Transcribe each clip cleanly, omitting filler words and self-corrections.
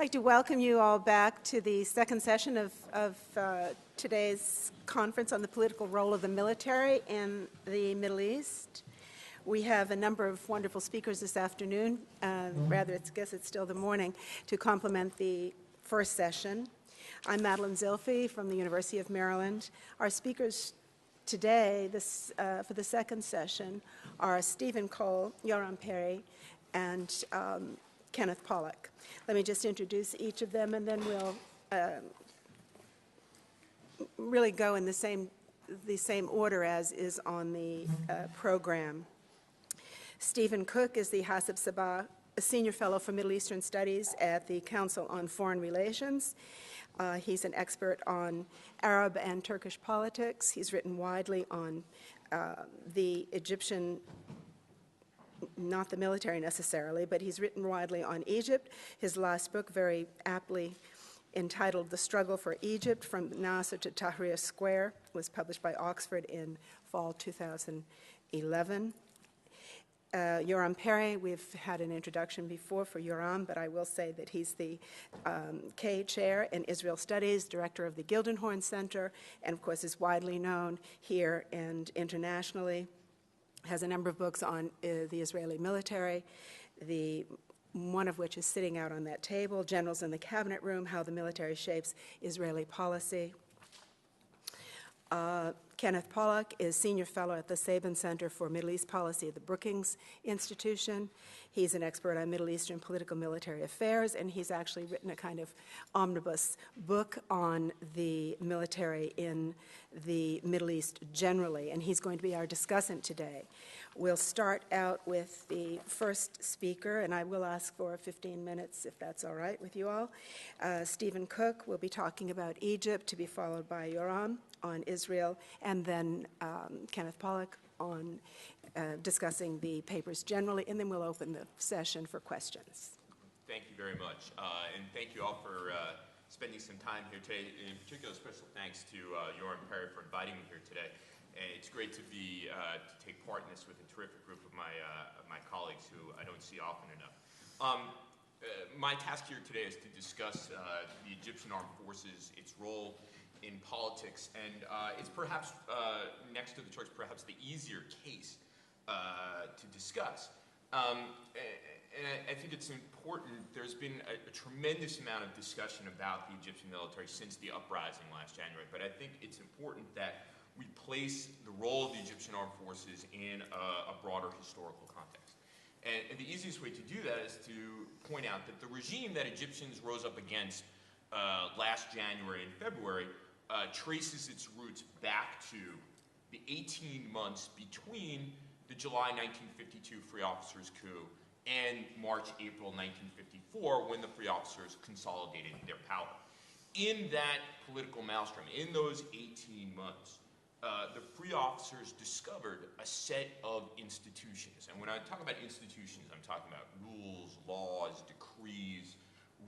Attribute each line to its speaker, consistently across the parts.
Speaker 1: I'd like to welcome you all back to the second session of today's conference on the political role of the military in the Middle East. We have a number of wonderful speakers this afternoon, I guess it's still the morning, to complement the first session. I'm Madeline Zilfi from the University of Maryland. Our speakers today for the second session are Stephen Cole, Yoram Peri, and Kenneth Pollack. Let me just introduce each of them, and then we'll really go in the same order as is on the program. Stephen Cook is the Hasib Sabbagh, a senior fellow for Middle Eastern Studies at the Council on Foreign Relations. He's an expert on Arab and Turkish politics. He's written widely on the Egyptian, not the military necessarily, but he's written widely on Egypt. His last book, very aptly entitled The Struggle for Egypt from Nasser to Tahrir Square, was published by Oxford in fall 2011. Yoram Peri, we've had an introduction before for Yoram, but I will say that he's the K Chair in Israel Studies, Director of the Gildenhorn Center, and of course is widely known here and internationally. Has a number of books on the Israeli military, one of which is sitting out on that table, Generals in the Cabinet Room, How the Military Shapes Israeli Policy. Kenneth Pollack is Senior Fellow at the Saban Center for Middle East Policy at the Brookings Institution. He's an expert on Middle Eastern political military affairs, and he's actually written a kind of omnibus book on the military in the Middle East generally, and he's going to be our discussant today. We'll start out with the first speaker, and I will ask for 15 minutes if that's all right with you all. Stephen Cook will be talking about Egypt, to be followed by Yoram on Israel, and then Kenneth Pollack on discussing the papers generally, and then we'll open the session for questions.
Speaker 2: Thank you very much, and thank you all for spending some time here today. In particular, special thanks to Yoram Peri for inviting me here today. And it's great to take part in this with a terrific group of my colleagues who I don't see often enough. My task here today is to discuss the Egyptian Armed Forces, its role in politics, and it's perhaps, next to the Turks, perhaps the easier case to discuss. And I think it's important. There's been a tremendous amount of discussion about the Egyptian military since the uprising last January, but I think it's important that we place the role of the Egyptian Armed Forces in a broader historical context. And the easiest way to do that is to point out that the regime that Egyptians rose up against last January and February traces its roots back to the 18 months between the July 1952 Free Officers' coup and March-April 1954, when the Free Officers consolidated their power. In that political maelstrom, in those 18 months, the Free Officers discovered a set of institutions. And when I talk about institutions, I'm talking about rules, laws, decrees,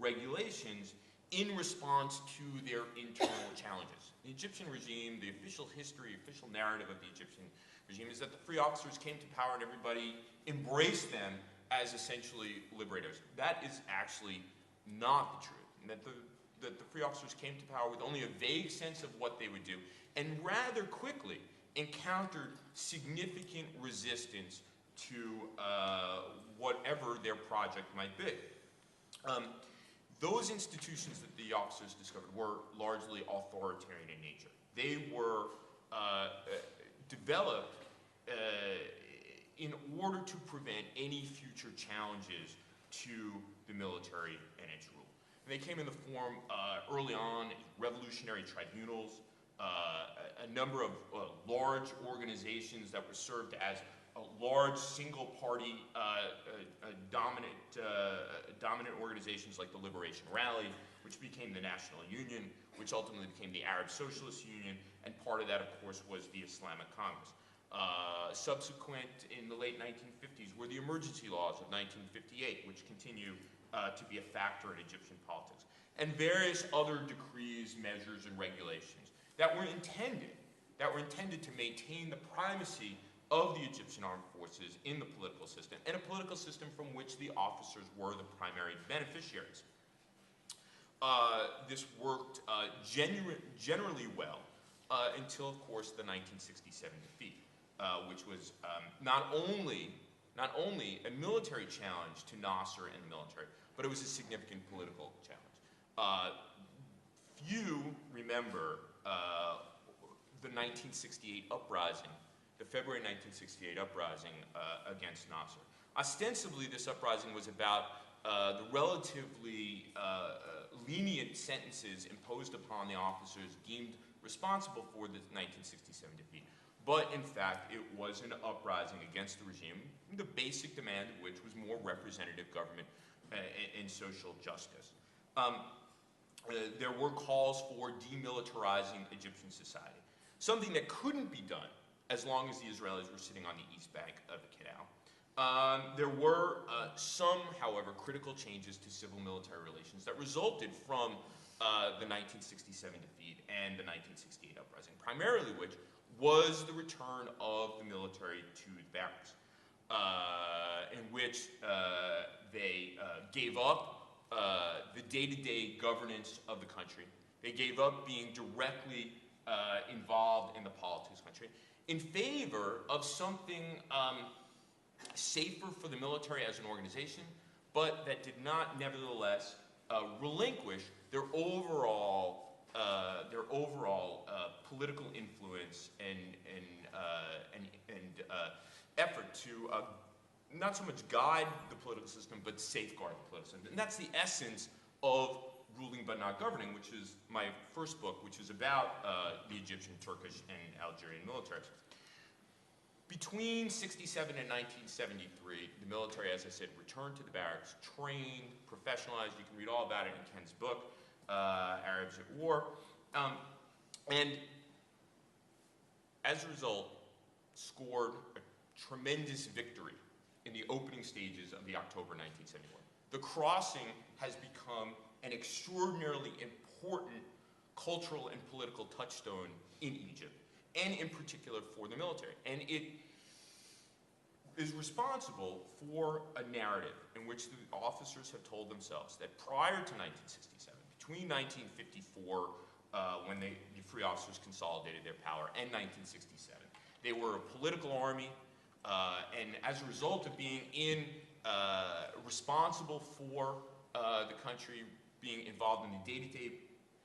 Speaker 2: regulations in response to their internal challenges. The Egyptian regime, the official history, official narrative of the Egyptian regime is that the Free Officers came to power and everybody embraced them as essentially liberators. That is actually not the truth. And that the Free Officers came to power with only a vague sense of what they would do, and rather quickly encountered significant resistance to whatever their project might be. Those institutions that the officers discovered were largely authoritarian in nature. They were developed in order to prevent any future challenges to the military and its rule. And they came in the form, early on, revolutionary tribunals, a number of large organizations that were served as large single-party dominant organizations like the Liberation Rally, which became the National Union, which ultimately became the Arab Socialist Union, and part of that, of course, was the Islamic Congress. Subsequent, in the late 1950s, were the emergency laws of 1958, which continue to be a factor in Egyptian politics, and various other decrees, measures, and regulations that were intended to maintain the primacy of the Egyptian armed forces in the political system, and a political system from which the officers were the primary beneficiaries. this worked generally well until, of course, the 1967 defeat, which was not only a military challenge to Nasser and the military, but it was a significant political challenge. Few remember the 1968 uprising, the February 1968 uprising against Nasser. Ostensibly, this uprising was about the relatively lenient sentences imposed upon the officers deemed responsible for the 1967 defeat. But in fact, it was an uprising against the regime, the basic demand of which was more representative government and social justice. There were calls for demilitarizing Egyptian society, something that couldn't be done as long as the Israelis were sitting on the east bank of the canal. There were some, however, critical changes to civil-military relations that resulted from the 1967 defeat and the 1968 uprising, primarily which was the return of the military to the barracks, in which they gave up the day-to-day governance of the country. They gave up being directly involved in the politics of the country in favor of something safer for the military as an organization, but that did not nevertheless relinquish their overall political influence and effort to not so much guide the political system, but safeguard the political system. And that's the essence of Ruling But Not Governing, which is my first book, which is about the Egyptian, Turkish, and Algerian militaries. Between 1967 and 1973, the military, as I said, returned to the barracks, trained, professionalized. You can read all about it in Ken's book, Arabs at War. And as a result, scored a tremendous victory in the opening stages of the October 1971. The crossing has become an extraordinarily important cultural and political touchstone in Egypt, and in particular for the military. And it is responsible for a narrative in which the officers have told themselves that prior to 1967, between 1954, when the free officers consolidated their power, and 1967, they were a political army, and as a result of being responsible for the country, being involved in the day-to-day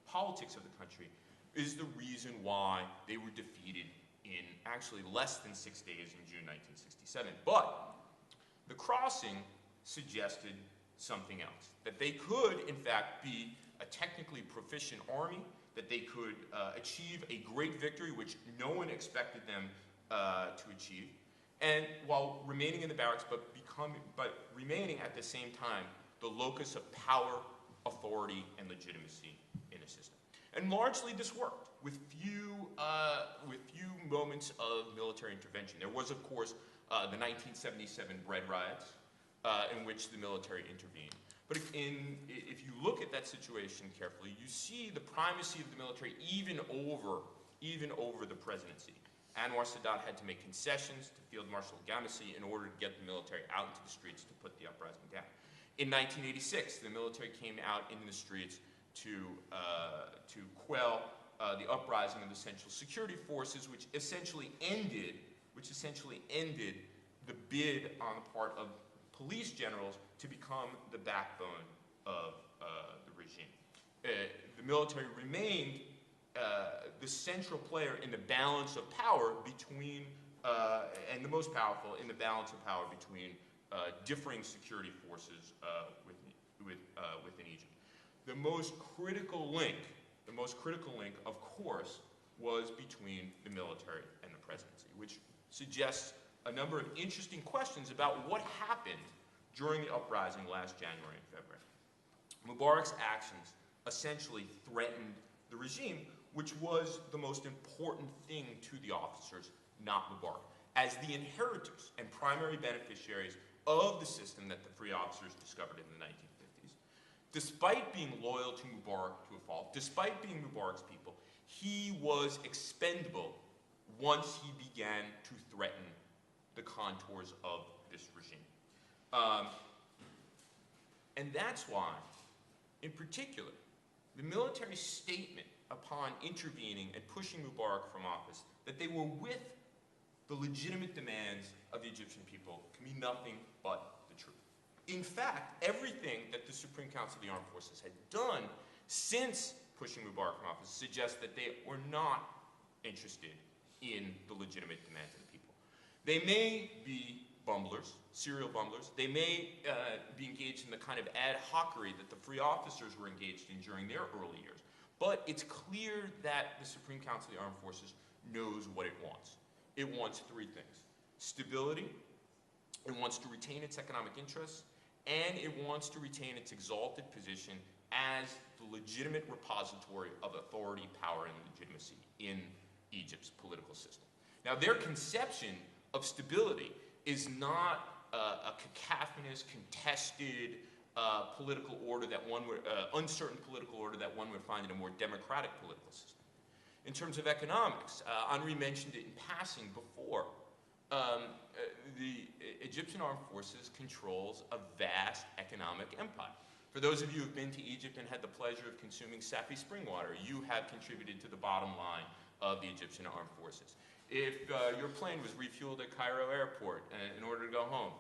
Speaker 2: politics of the country, is the reason why they were defeated in actually less than 6 days in June 1967. But the crossing suggested something else, that they could, in fact, be a technically proficient army, that they could achieve a great victory, which no one expected them to achieve, and while remaining in the barracks, but remaining at the same time the locus of power, authority, and legitimacy in a system. And largely this worked, with few moments of military intervention. There was, of course, the 1977 bread riots, in which the military intervened. But if you look at that situation carefully, you see the primacy of the military even over the presidency. Anwar Sadat had to make concessions to Field Marshal Ghamassi in order to get the military out into the streets to put the uprising down. In 1986, the military came out in the streets to quell the uprising of the Central Security Forces, which essentially ended the bid on the part of police generals to become the backbone of the regime. The military remained the central player in the balance of power between, and the most powerful in the balance of power between differing security forces within Egypt. The most critical link, of course, was between the military and the presidency, which suggests a number of interesting questions about what happened during the uprising last January and February. Mubarak's actions essentially threatened the regime, which was the most important thing to the officers, not Mubarak, as the inheritors and primary beneficiaries of the system that the free officers discovered in the 1950s. Despite being loyal to Mubarak to a fault, despite being Mubarak's people, he was expendable once he began to threaten the contours of this regime. And that's why, in particular, the military's statement upon intervening and pushing Mubarak from office, that they were with the legitimate demands of the Egyptian people, can be nothing but the truth. In fact, everything that the Supreme Council of the Armed Forces had done since pushing Mubarak from office suggests that they were not interested in the legitimate demands of the people. They may be bumblers, serial bumblers. They may be engaged in the kind of ad hocery that the free officers were engaged in during their early years. But it's clear that the Supreme Council of the Armed Forces knows what it wants. It wants three things: stability, it wants to retain its economic interests, and it wants to retain its exalted position as the legitimate repository of authority, power, and legitimacy in Egypt's political system. Now, their conception of stability is not a cacophonous, contested political order that one would, uncertain political order that one would find in a more democratic political system. In terms of economics, Henri mentioned it in passing before. The Egyptian Armed Forces controls a vast economic empire. For those of you who have been to Egypt and had the pleasure of consuming Safi spring water, you have contributed to the bottom line of the Egyptian Armed Forces. If your plane was refueled at Cairo Airport in order to go home,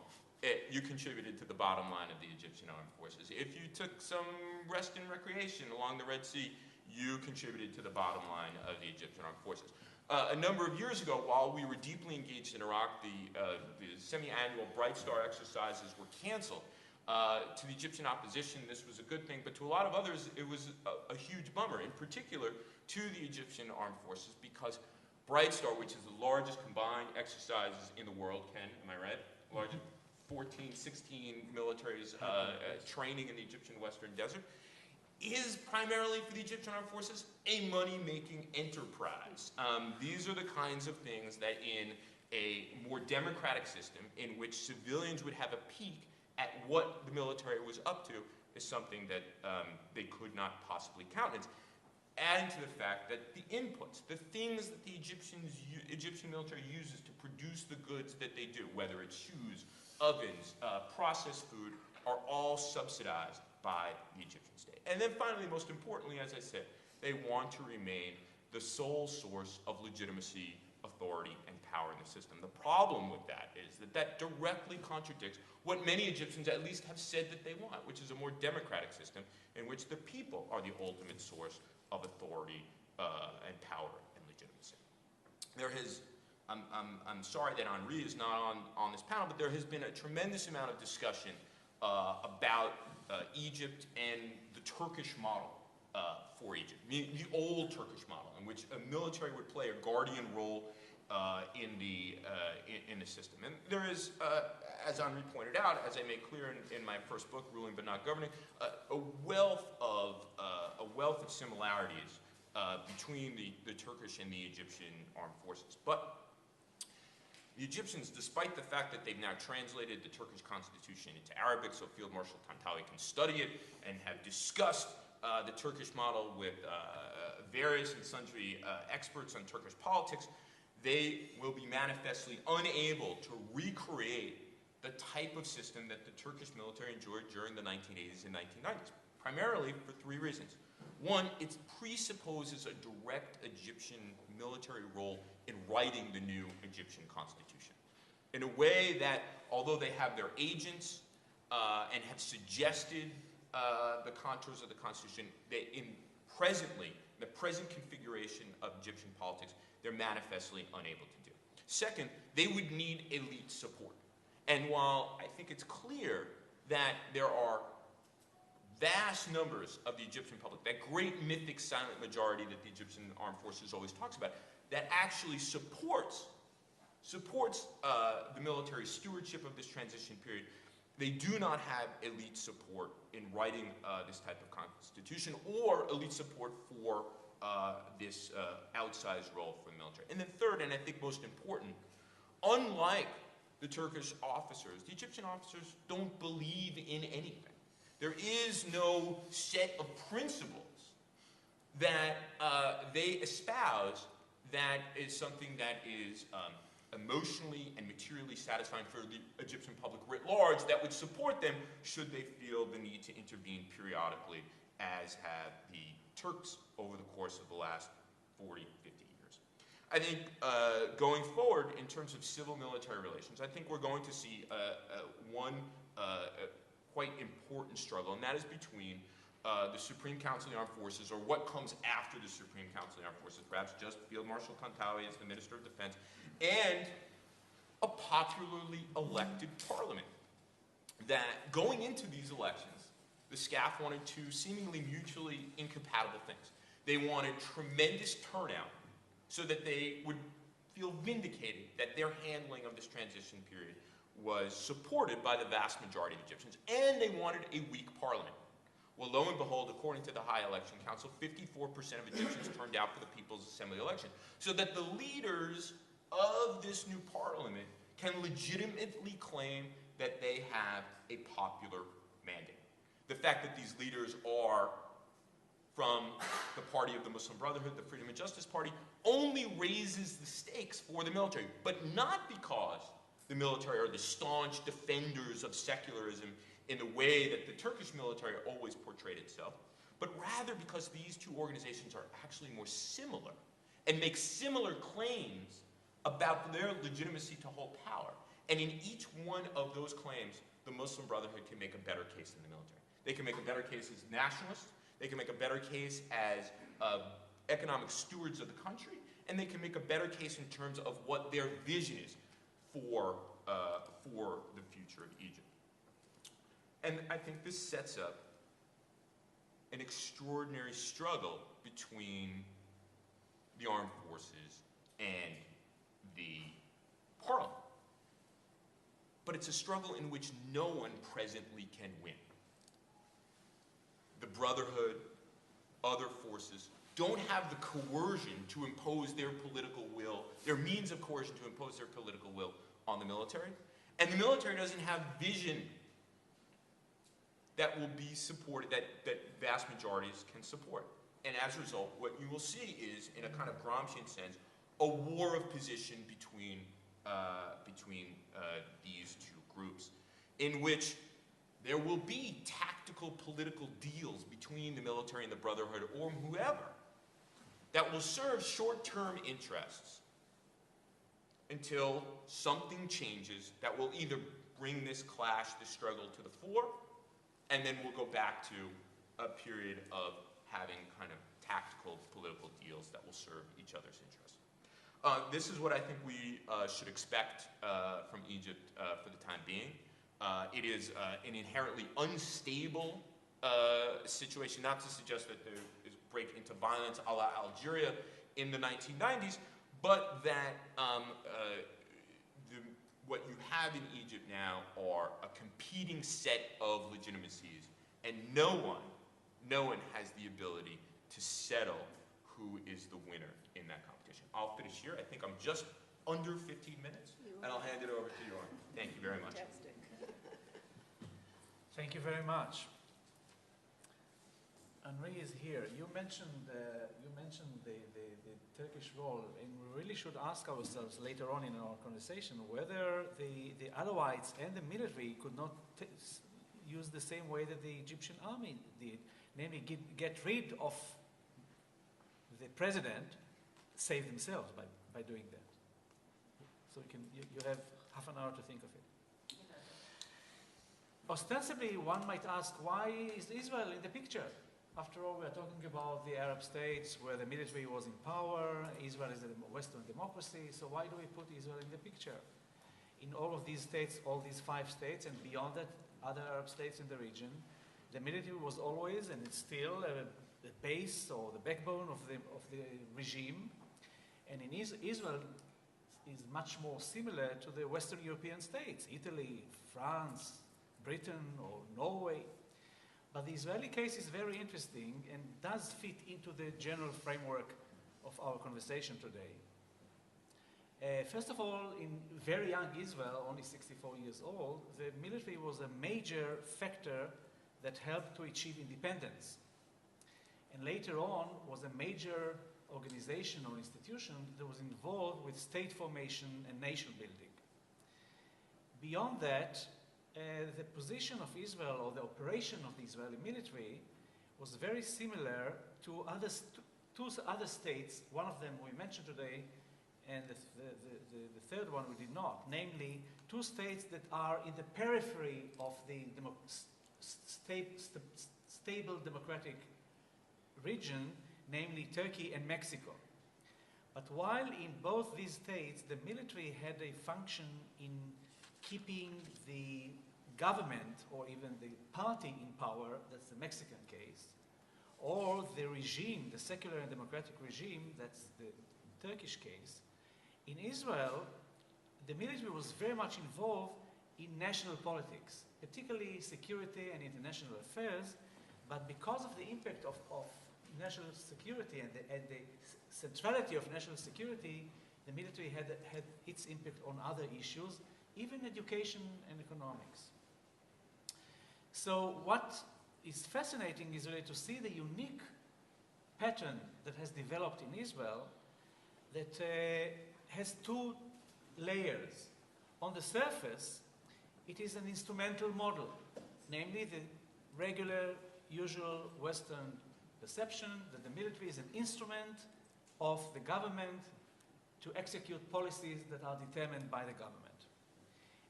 Speaker 2: you contributed to the bottom line of the Egyptian Armed Forces. If you took some rest and recreation along the Red Sea, you contributed to the bottom line of the Egyptian Armed Forces. A number of years ago, while we were deeply engaged in Iraq, the semi-annual Bright Star exercises were canceled. To the Egyptian opposition, this was a good thing, but to a lot of others, it was a huge bummer, in particular to the Egyptian Armed Forces, because Bright Star, which is the largest combined exercises in the world, Ken, am I right? Largest 14, 16 militaries training in the Egyptian Western Desert, is primarily for the Egyptian Armed Forces a money-making enterprise. These are the kinds of things that in a more democratic system, in which civilians would have a peek at what the military was up to, is something that they could not possibly countenance. Adding to the fact that the inputs, the things that the Egyptian military uses to produce the goods that they do, whether it's shoes, ovens, processed food, are all subsidized by the Egyptian state. And then finally, most importantly, as I said, they want to remain the sole source of legitimacy, authority, and power in the system. The problem with that is that that directly contradicts what many Egyptians at least have said that they want, which is a more democratic system in which the people are the ultimate source of authority and power and legitimacy. There has, I'm sorry that Henri is not on this panel, but there has been a tremendous amount of discussion about Egypt and the Turkish model for Egypt, the old Turkish model, in which a military would play a guardian role in the system. And there is, as Henri pointed out, as I made clear in my first book, Ruling But Not Governing, a wealth of similarities between the Turkish and the Egyptian armed forces. But the Egyptians, despite the fact that they've now translated the Turkish constitution into Arabic so Field Marshal Tantawi can study it, and have discussed the Turkish model with various and sundry experts on Turkish politics, they will be manifestly unable to recreate the type of system that the Turkish military enjoyed during the 1980s and 1990s, primarily for three reasons. One, it presupposes a direct Egyptian military role in writing the new Egyptian constitution, in a way that, although they have their agents and have suggested the contours of the constitution, they the present configuration of Egyptian politics, they're manifestly unable to do. Second, they would need elite support. And while I think it's clear that there are vast numbers of the Egyptian public, that great mythic silent majority that the Egyptian armed forces always talks about, that actually supports the military stewardship of this transition period, they do not have elite support in writing this type of constitution, or elite support for this outsized role for the military. And then third, and I think most important, unlike the Turkish officers, the Egyptian officers don't believe in anything. There is no set of principles that they espouse that is something that is emotionally and materially satisfying for the Egyptian public writ large, that would support them should they feel the need to intervene periodically, as have the Turks over the course of the last 40, 50 years. I think going forward, in terms of civil-military relations, I think we're going to see one quite important struggle, and that is between the Supreme Council of the Armed Forces, or what comes after the Supreme Council of the Armed Forces, perhaps just Field Marshal Tantawi as the Minister of Defense, and a popularly elected parliament. That going into these elections, the SCAF wanted two seemingly mutually incompatible things. They wanted tremendous turnout so that they would feel vindicated that their handling of this transition period was supported by the vast majority of Egyptians, and they wanted a weak parliament. Well, lo and behold, according to the High Election Council, 54% of Egyptians turned out for the People's Assembly election, so that the leaders of this new parliament can legitimately claim that they have a popular mandate. The fact that these leaders are from the party of the Muslim Brotherhood, the Freedom and Justice Party, only raises the stakes for the military, but not because the military are the staunch defenders of secularism in the way that the Turkish military always portrayed itself, but rather because these two organizations are actually more similar and make similar claims about their legitimacy to hold power. And in each one of those claims, the Muslim Brotherhood can make a better case than the military. They can make a better case as nationalists, they can make a better case as economic stewards of the country, and they can make a better case in terms of what their vision is for the future of Egypt. And I think this sets up an extraordinary struggle between the armed forces and the parliament. But it's a struggle in which no one presently can win. The Brotherhood, other forces, don't have the coercion to impose their political will, their means of coercion to impose their political will on the military. And the military doesn't have vision that will be supported, that vast majorities can support. And as a result, what you will see is, in a kind of Gramscian sense, a war of position between these two groups, in which there will be tactical political deals between the military and the Brotherhood, or whoever, that will serve short-term interests until something changes that will either bring this clash, this struggle to the fore, and then we'll go back to a period of having kind of tactical political deals that will serve each other's interests. This is what I think we should expect from Egypt for the time being. It is an inherently unstable situation, not to suggest that there is break into violence a la Algeria in the 1990s, but that what you have in Egypt now are a competing set of legitimacies, and no one has the ability to settle who is the winner in that competition. I'll finish here. I think I'm just under 15 minutes, and I'll hand it over to Yoram. Thank you very much.
Speaker 1: Fantastic.
Speaker 3: Thank you very much. Henri is here. You mentioned the Turkish role, and we really should ask ourselves later on in our conversation whether the Alawites and the military could not use the same way that the Egyptian army did, namely get rid of the president, save themselves by doing that. So you have half an hour to think of it. Ostensibly, one might ask, why is Israel in the picture? After all, we are talking about the Arab states where the military was in power. Israel is a Western democracy, so why do we put Israel in the picture? In all of these states, all these 5 states, and beyond that, other Arab states in the region, the military was always, and it's still, the base or the backbone of the regime. And in Israel is much more similar to the Western European states, Italy, France, Britain, or Norway. But the Israeli case is very interesting and does fit into the general framework of our conversation today. First of all, in very young Israel, only 64 years old, the military was a major factor that helped to achieve independence. And later on was a major organization or institution that was involved with state formation and nation building. Beyond that, the position of Israel or the operation of the Israeli military was very similar two other states, one of them we mentioned today, and the third one we did not, namely two states that are in the periphery of the stable democratic region, namely Turkey and Mexico. But while in both these states the military had a function in keeping the government or even the party in power, that's the Mexican case, or the regime, the secular and democratic regime, that's the Turkish case, in Israel, the military was very much involved in national politics, particularly security and international affairs, but because of the impact of national security and the centrality of national security, the military had its impact on other issues, even education and economics. So what is fascinating is really to see the unique pattern that has developed in Israel that has two layers. On the surface, it is an instrumental model, namely the regular, usual Western perception that the military is an instrument of the government to execute policies that are determined by the government.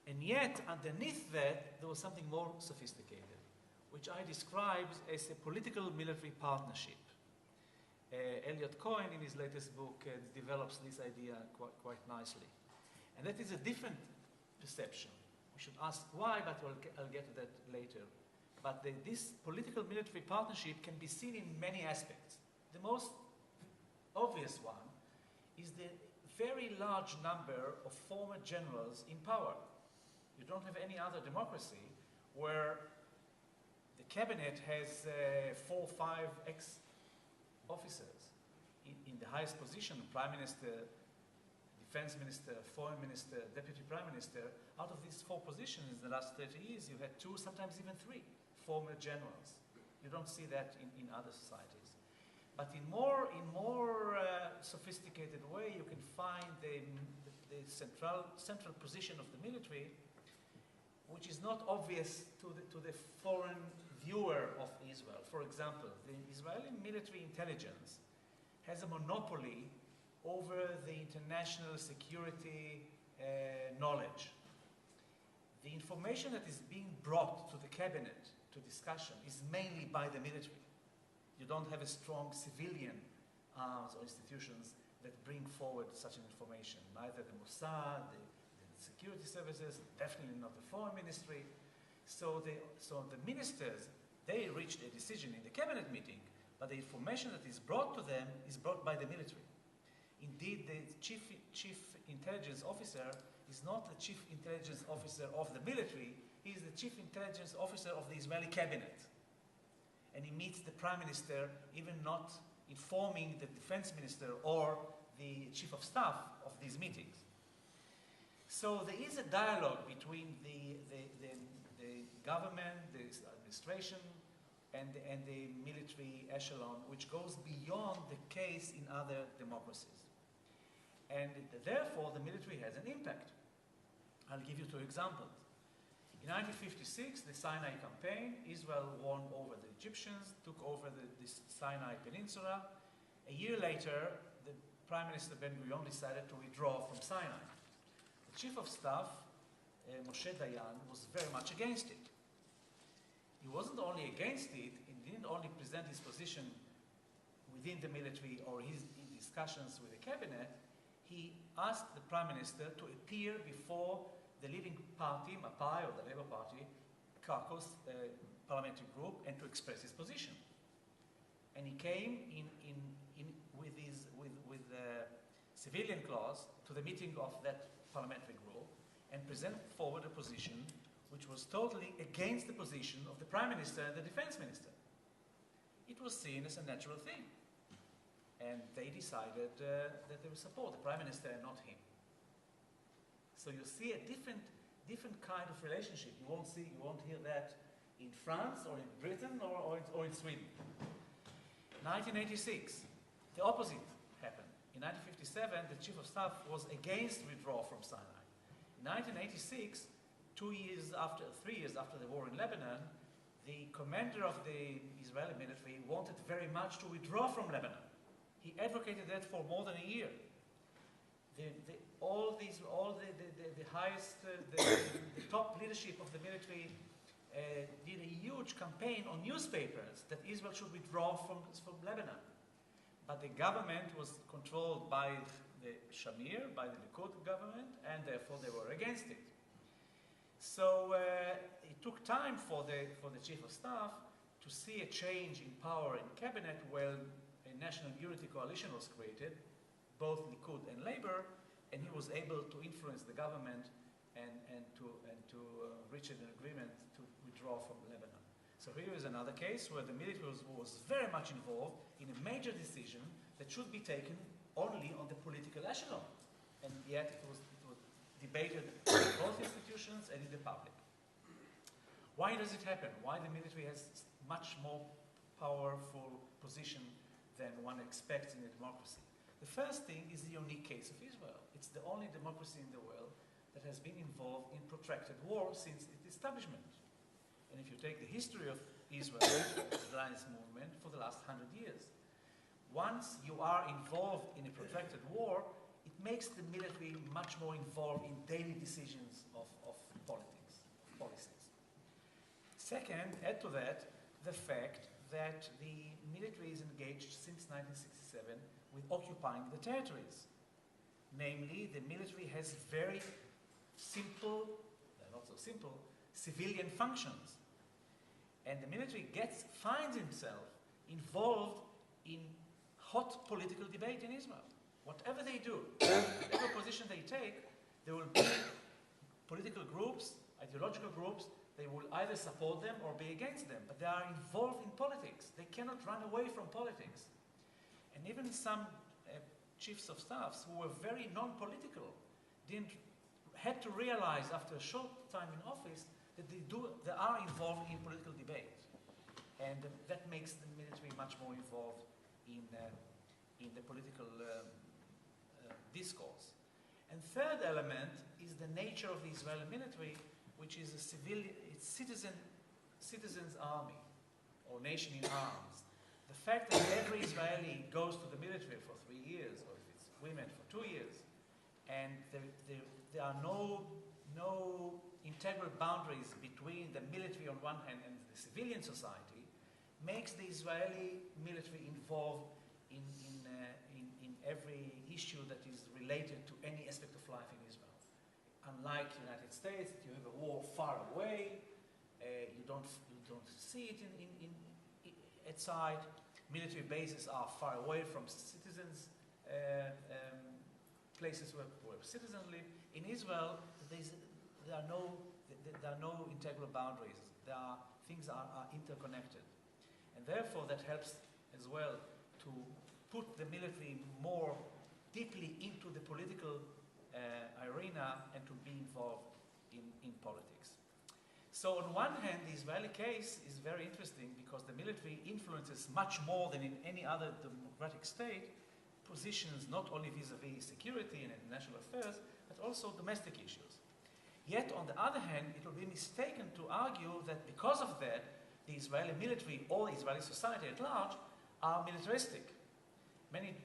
Speaker 3: And yet, underneath that, there was something more sophisticated, which I describe as a political-military partnership. Elliot Cohen, in his latest book, develops this idea quite nicely. And that is a different perception. We should ask why, but I'll get to that later. But this political-military partnership can be seen in many aspects. The most obvious one is the very large number of former generals in power. You don't have any other democracy where the cabinet has 4 or 5 ex-officers in the highest position, prime minister, defense minister, foreign minister, deputy prime minister. Out of these 4 positions in the last 30 years, you had 2, sometimes even 3 former generals. You don't see that in other societies. But in more sophisticated way, you can find the central position of the military, which is not obvious to the foreign viewer of Israel. For example, the Israeli military intelligence has a monopoly over the international security knowledge. The information that is being brought to the cabinet to discussion is mainly by the military. You don't have a strong civilian arms or institutions that bring forward such an information, neither the Mossad, the security services, definitely not the foreign ministry. So the ministers, they reached a decision in the cabinet meeting, but the information that is brought to them is brought by the military. Indeed, the chief intelligence officer is not the chief intelligence officer of the military, he is the chief intelligence officer of the Israeli cabinet. And he meets the prime minister, even not informing the defense minister or the chief of staff of these meetings. So there is a dialogue between the government, the administration, and the military echelon, which goes beyond the case in other democracies. And therefore, the military has an impact. I'll give you 2 examples. In 1956, the Sinai campaign, Israel won over the Egyptians, took over the Sinai Peninsula. A year later, the Prime Minister Ben-Gurion decided to withdraw from Sinai. The Chief of Staff, Moshe Dayan, was very much against it. He wasn't only against it, he didn't only present his position within the military or his discussions with the cabinet, he asked the Prime Minister to appear before the leading party, Mapai, or the Labour Party, caucus parliamentary group, and to express his position. And he came with the civilian clause to the meeting of that parliamentary group and presented forward a position which was totally against the position of the Prime Minister and the Defense Minister. It was seen as a natural thing. And they decided that they would support the Prime Minister and not him. So you see a different kind of relationship. You won't hear that in France or in Britain or in Sweden. 1986, the opposite happened. In 1957, the Chief of Staff was against withdrawal from Sinai. In 1986, 3 years after the war in Lebanon, the commander of the Israeli military wanted very much to withdraw from Lebanon. He advocated that for more than a year. All the highest, the top leadership of the military did a huge campaign on newspapers that Israel should withdraw from Lebanon. But the government was controlled by the Shamir, by the Likud government, and therefore they were against it. So it took time for the chief of staff to see a change in power in cabinet when a national unity coalition was created, both Likud and Labour, and he was able to influence the government and to reach an agreement to withdraw from Lebanon. So here is another case where the military was very much involved in a major decision that should be taken only on the political echelon, and yet it was debated in both institutions and in the public. Why does it happen? Why the military has much more powerful position than one expects in a democracy? The first thing is the unique case of Israel. It's the only democracy in the world that has been involved in protracted war since its establishment. And if you take the history of Israel, the Zionist movement, for the last 100 years, once you are involved in a protracted war, it makes the military much more involved in daily decisions of politics, of policies. Second, add to that the fact that the military is engaged since 1967 with occupying the territories. Namely, the military has very simple, not so simple, civilian functions. And the military finds itself involved in hot political debate in Israel. Whatever they do, whatever position they take, there will be political groups, ideological groups, they will either support them or be against them, but they are involved in politics. They cannot run away from politics. And even some chiefs of staffs who were very non-political had to realize after a short time in office that they are involved in political debate. And that makes the military much more involved in the political discourse. And third element is the nature of the Israeli military, which is a citizens army, or nation in arms. The fact that every Israeli goes to the military for 3 years, or if it's women for 2 years, and there are no integral boundaries between the military on one hand and the civilian society, makes the Israeli military involved in every issue that is related to any aspect of life in Israel. Unlike the United States, you have a war far away, you don't see it at sight. Military bases are far away from citizens, places where citizens live. In Israel, there are no integral boundaries. Things are interconnected. And therefore, that helps as well to put the military more deeply into the political arena and to be involved in politics. So on one hand, the Israeli case is very interesting because the military influences much more than in any other democratic state positions not only vis-a-vis security and international affairs, but also domestic issues. Yet, on the other hand, it will be mistaken to argue that because of that, the Israeli military or Israeli society at large are militaristic. Many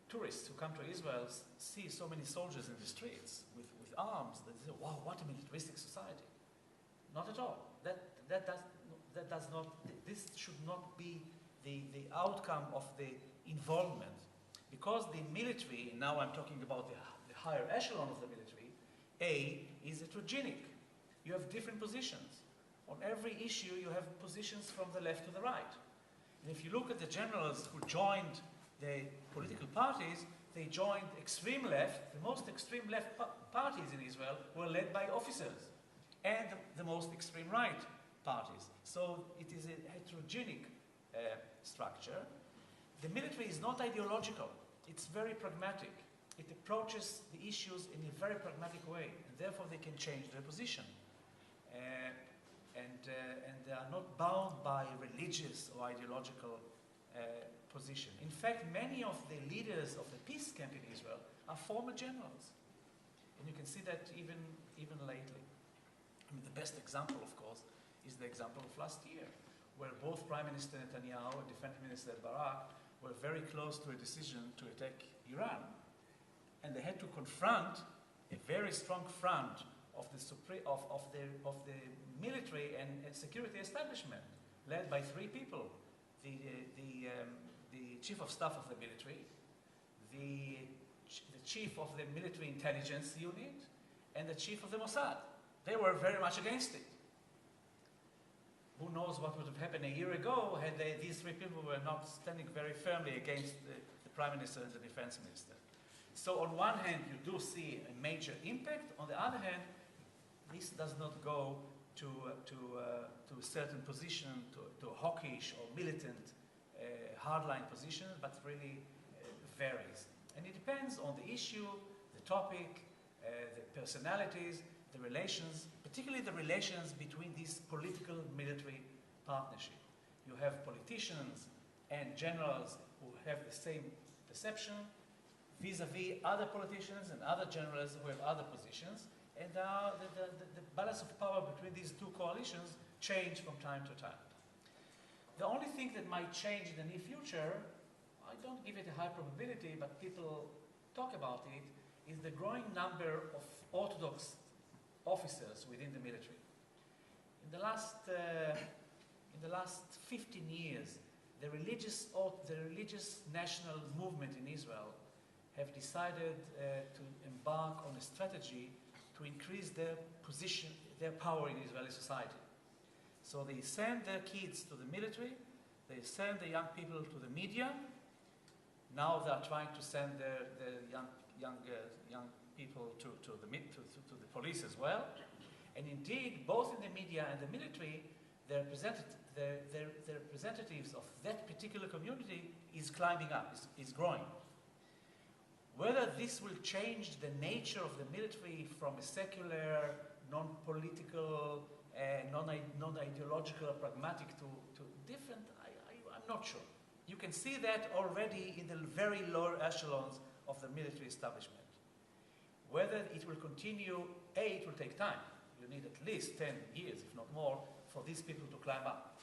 Speaker 3: tourists who come to Israel see so many soldiers in the streets with arms that they say, wow, what a militaristic society. Not at all. This should not be the outcome of the involvement. Because the military, and now I'm talking about the higher echelon of the military, is heterogenic. You have different positions. On every issue, you have positions from the left to the right. And if you look at the generals who joined the political parties, they joined extreme left. The most extreme left parties in Israel were led by officers, and the most extreme right parties. So it is a heterogenic structure. The military is not ideological. It's very pragmatic. It approaches the issues in a very pragmatic way, and therefore they can change their position. And they are not bound by religious or ideological position. In fact, many of the leaders of the peace camp in Israel are former generals. And you can see that even lately. I mean, the best example, of course, is the example of last year. where both Prime Minister Netanyahu and Defense Minister Barak were very close to a decision to attack Iran. And they had to confront a very strong front of the military and security establishment, led by three people: the chief of staff of the military, the chief of the military intelligence unit, and the chief of the Mossad. They were very much against it. Who knows what would have happened a year ago had these three people were not standing very firmly against the Prime Minister and the Defense Minister. So on one hand, you do see a major impact. On the other hand, this does not go to a certain position, to a hawkish or militant hardline position, but really varies. And it depends on the issue, the topic, the personalities, the relations, particularly the relations between these political-military partnership. You have politicians and generals who have the same perception vis-à-vis other politicians and other generals who have other positions, and the balance of power between these two coalitions change from time to time. The only thing that might change in the near future, I don't give it a high probability, but people talk about it, is the growing number of Orthodox officers within the military. In the last 15 years, the religious national movement in Israel have decided to embark on a strategy to increase their position, their power in Israeli society. So they send their kids to the military, they send the young people to the media. Now they are trying to send their young people to the police as well. And indeed, both in the media and the military, the representatives of that particular community is climbing up, is growing. Whether this will change the nature of the military from a secular, non-political, non-ideological, pragmatic to different, I'm not sure. You can see that already in the very lower echelons of the military establishment. Whether it will continue, it will take time. You need at least 10 years, if not more, for these people to climb up.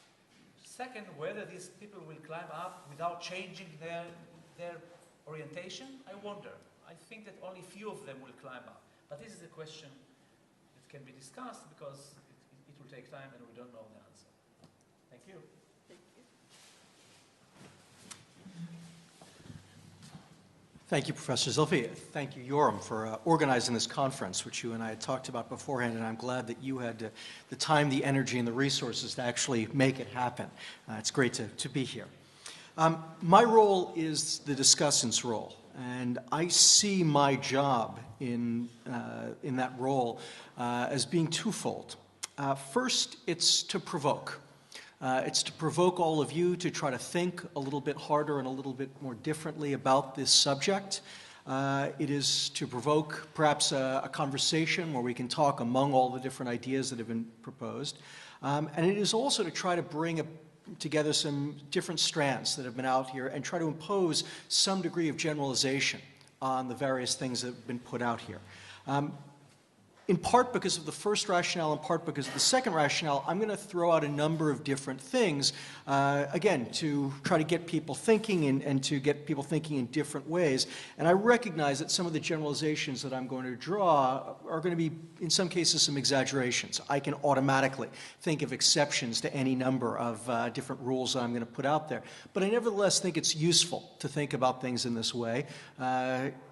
Speaker 3: Second, whether these people will climb up without changing their orientation, I wonder. I think that only few of them will climb up. But this is a question that can be discussed because it will take time and we don't know the answer. Thank you.
Speaker 4: Thank you, Professor Zilfi. Thank you, Yoram, for organizing this conference, which you and I had talked about beforehand, and I'm glad that you had the time, the energy, and the resources to actually make it happen. It's great to be here. My role is the discussant's role, and I see my job in that role as being twofold. First, it's to provoke. It's to provoke all of you to try to think a little bit harder and a little bit more differently about this subject. It is to provoke perhaps a conversation where we can talk among all the different ideas that have been proposed. And it is also to try to bring together some different strands that have been out here and try to impose some degree of generalization on the various things that have been put out here. In part because of the first rationale, in part because of the second rationale, I'm going to throw out a number of different things, again, to try to get people thinking and to get people thinking in different ways. And I recognize that some of the generalizations that I'm going to draw are going to be, in some cases, some exaggerations. I can automatically think of exceptions to any number of different rules that I'm going to put out there. But I nevertheless think it's useful to think about things in this way.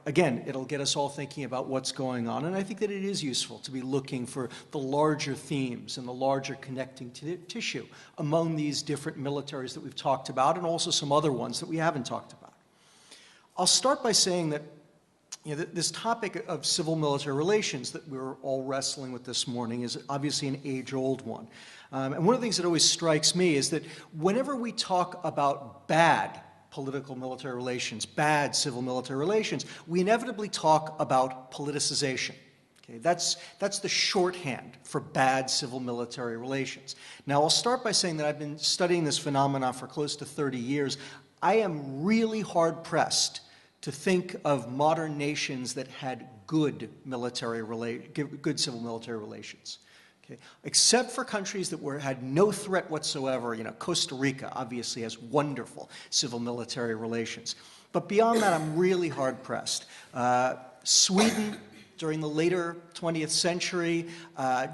Speaker 4: Again, it'll get us all thinking about what's going on, and I think that it is useful to be looking for the larger themes and the larger connecting tissue among these different militaries that we've talked about and also some other ones that we haven't talked about. I'll start by saying that this topic of civil-military relations that we're all wrestling with this morning is obviously an age-old one. And one of the things that always strikes me is that whenever we talk about bad political military relations, bad civil military relations, we inevitably talk about politicization. Okay, that's the shorthand for bad civil military relations. Now, I'll start by saying that I've been studying this phenomenon for close to 30 years. I am really hard-pressed to think of modern nations that had good civil military relations. Okay? Except for countries that had no threat whatsoever. Costa Rica obviously has wonderful civil-military relations. But beyond that, I'm really hard-pressed. Sweden during the later 20th century,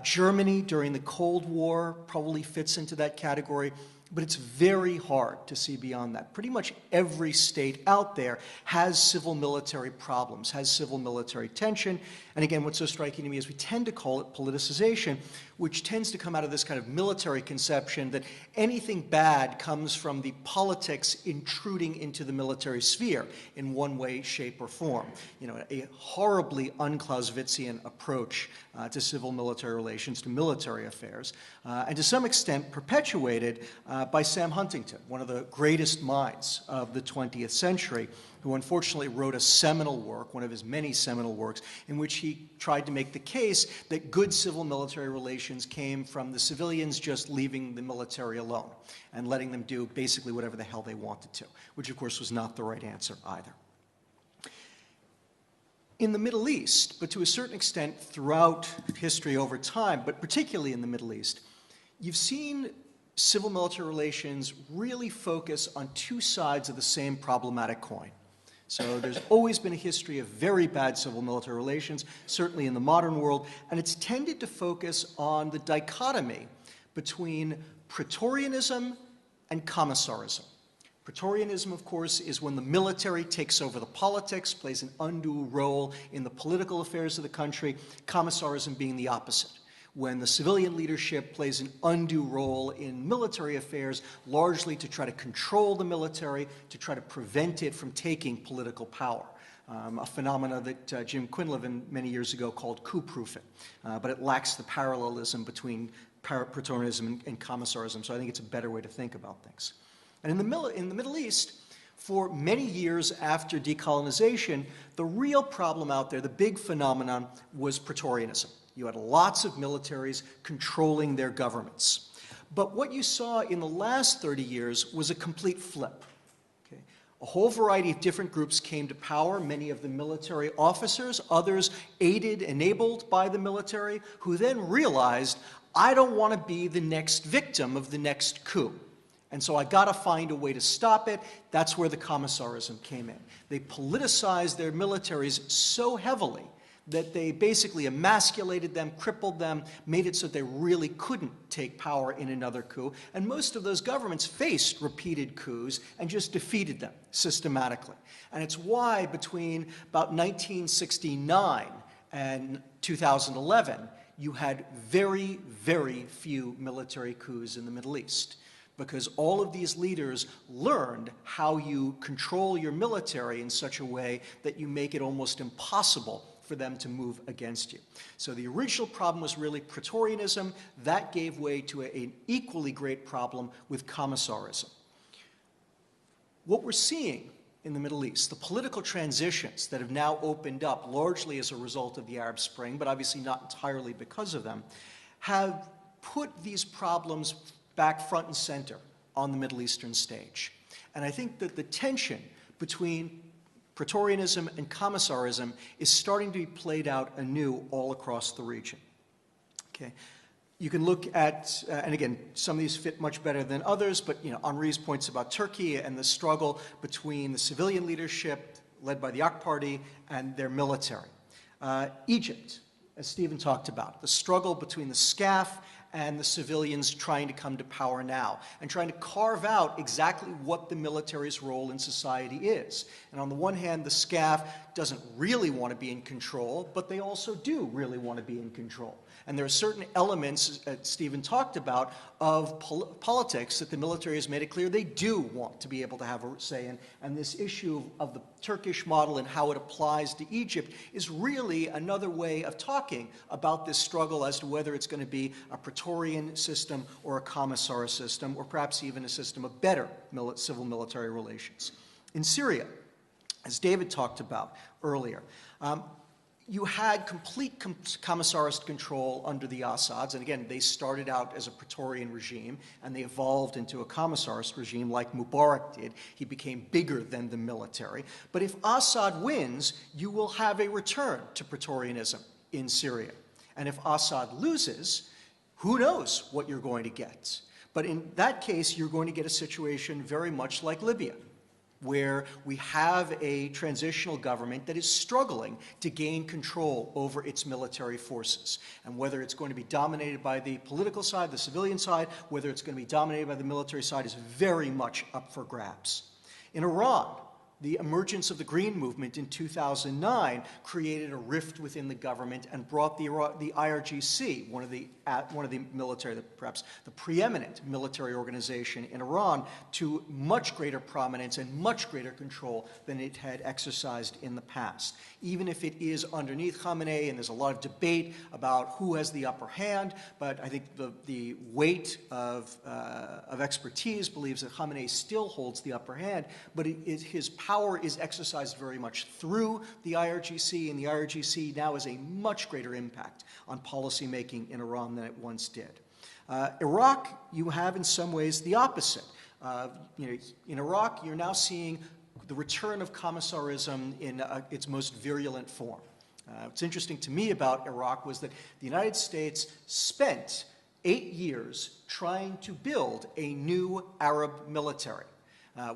Speaker 4: Germany during the Cold War probably fits into that category. But it's very hard to see beyond that. Pretty much every state out there has civil-military problems, has civil-military tension. And again, what's so striking to me is we tend to call it politicization, which tends to come out of this kind of military conception that anything bad comes from the politics intruding into the military sphere in one way, shape, or form. A horribly un-Clausewitzian approach to civil-military relations, to military affairs, and to some extent perpetuated by Sam Huntington, one of the greatest minds of the 20th century, who unfortunately wrote a seminal work, one of his many seminal works, in which he tried to make the case that good civil-military relations came from the civilians just leaving the military alone and letting them do basically whatever the hell they wanted to, which of course was not the right answer either. In the Middle East, but to a certain extent throughout history over time, but particularly in the Middle East, you've seen civil-military relations really focus on two sides of the same problematic coin. So there's always been a history of very bad civil-military relations, certainly in the modern world, and it's tended to focus on the dichotomy between Praetorianism and Commissarism. Praetorianism, of course, is when the military takes over the politics, plays an undue role in the political affairs of the country, Commissarism being the opposite, when the civilian leadership plays an undue role in military affairs, largely to try to control the military, to try to prevent it from taking political power. A phenomena that Jim Quinlivan many years ago called coup-proofing, but it lacks the parallelism between Praetorianism and Commissarism, so I think it's a better way to think about things. And in the Middle East, for many years after decolonization, the real problem out there, the big phenomenon, was Praetorianism. You had lots of militaries controlling their governments. But what you saw in the last 30 years was a complete flip. Okay? A whole variety of different groups came to power, many of the military officers, others aided, enabled by the military, who then realized, I don't want to be the next victim of the next coup. And so I got to find a way to stop it. That's where the Commissarism came in. They politicized their militaries so heavily that they basically emasculated them, crippled them, made it so they really couldn't take power in another coup. And most of those governments faced repeated coups and just defeated them systematically. And it's why between about 1969 and 2011, you had very, very few military coups in the Middle East, because all of these leaders learned how you control your military in such a way that you make it almost impossible for them to move against you. So the original problem was really Praetorianism. That gave way to an equally great problem with Commissarism. What we're seeing in the Middle East, the political transitions that have now opened up largely as a result of the Arab Spring, but obviously not entirely because of them, have put these problems back front and center on the Middle Eastern stage. And I think that the tension between Praetorianism and Commissarism is starting to be played out anew all across the region. Okay. You can look at, and again, some of these fit much better than others, but Henri's points about Turkey and the struggle between the civilian leadership led by the AK Party and their military. Egypt, as Stephen talked about, the struggle between the SCAF and the civilians trying to come to power now, and trying to carve out exactly what the military's role in society is. And on the one hand, the SCAF doesn't really want to be in control, but they also do really want to be in control. And there are certain elements, that Stephen talked about, of politics that the military has made it clear they do want to be able to have a say in. And this issue of the Turkish model and how it applies to Egypt is really another way of talking about this struggle as to whether it's going to be a Praetorian system or a commissar system, or perhaps even a system of better civil-military relations. In Syria, as David talked about earlier, you had complete commissarist control under the Assads, and again, they started out as a Praetorian regime, and they evolved into a commissarist regime like Mubarak did. He became bigger than the military. But if Assad wins, you will have a return to Praetorianism in Syria. And if Assad loses, Who knows what you're going to get? But in that case, you're going to get a situation very much like Libya, where we have a transitional government that is struggling to gain control over its military forces. And whether it's going to be dominated by the political side, the civilian side, whether it's going to be dominated by the military side is very much up for grabs. In Iran, the emergence of the Green Movement in 2009 created a rift within the government and brought the IRGC, one of the military, perhaps the preeminent military organization in Iran, to much greater prominence and much greater control than it had exercised in the past. Even if it is underneath Khamenei, and there's a lot of debate about who has the upper hand, but I think the weight of expertise believes that Khamenei still holds the upper hand, but his power is exercised very much through the IRGC, and the IRGC now has a much greater impact on policymaking in Iran than it once did. Iraq, you have in some ways the opposite. In Iraq, you're now seeing the return of commissarism in its most virulent form. What's interesting to me about Iraq was that the United States spent 8 years trying to build a new Arab military.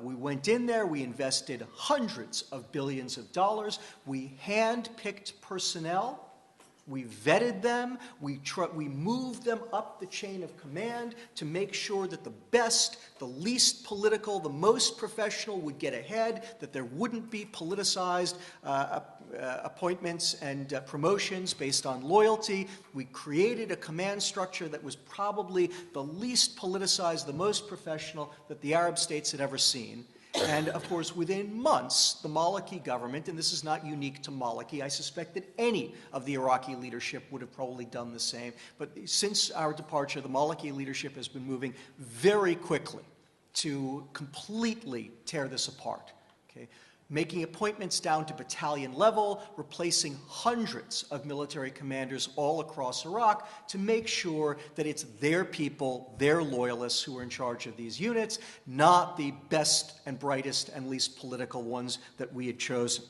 Speaker 4: We went in there, we invested hundreds of billions of dollars, we hand-picked personnel, we vetted them, we moved them up the chain of command to make sure that the best, the least political, the most professional would get ahead, that there wouldn't be politicized appointments and promotions based on loyalty. We created a command structure that was probably the least politicized, the most professional that the Arab states had ever seen. And, of course, within months, the Maliki government, and this is not unique to Maliki, I suspect that any of the Iraqi leadership would have probably done the same. But since our departure, the Maliki leadership has been moving very quickly to completely tear this apart. Okay? Making appointments down to battalion level, replacing hundreds of military commanders all across Iraq to make sure that it's their people, their loyalists who are in charge of these units, not the best and brightest and least political ones that we had chosen.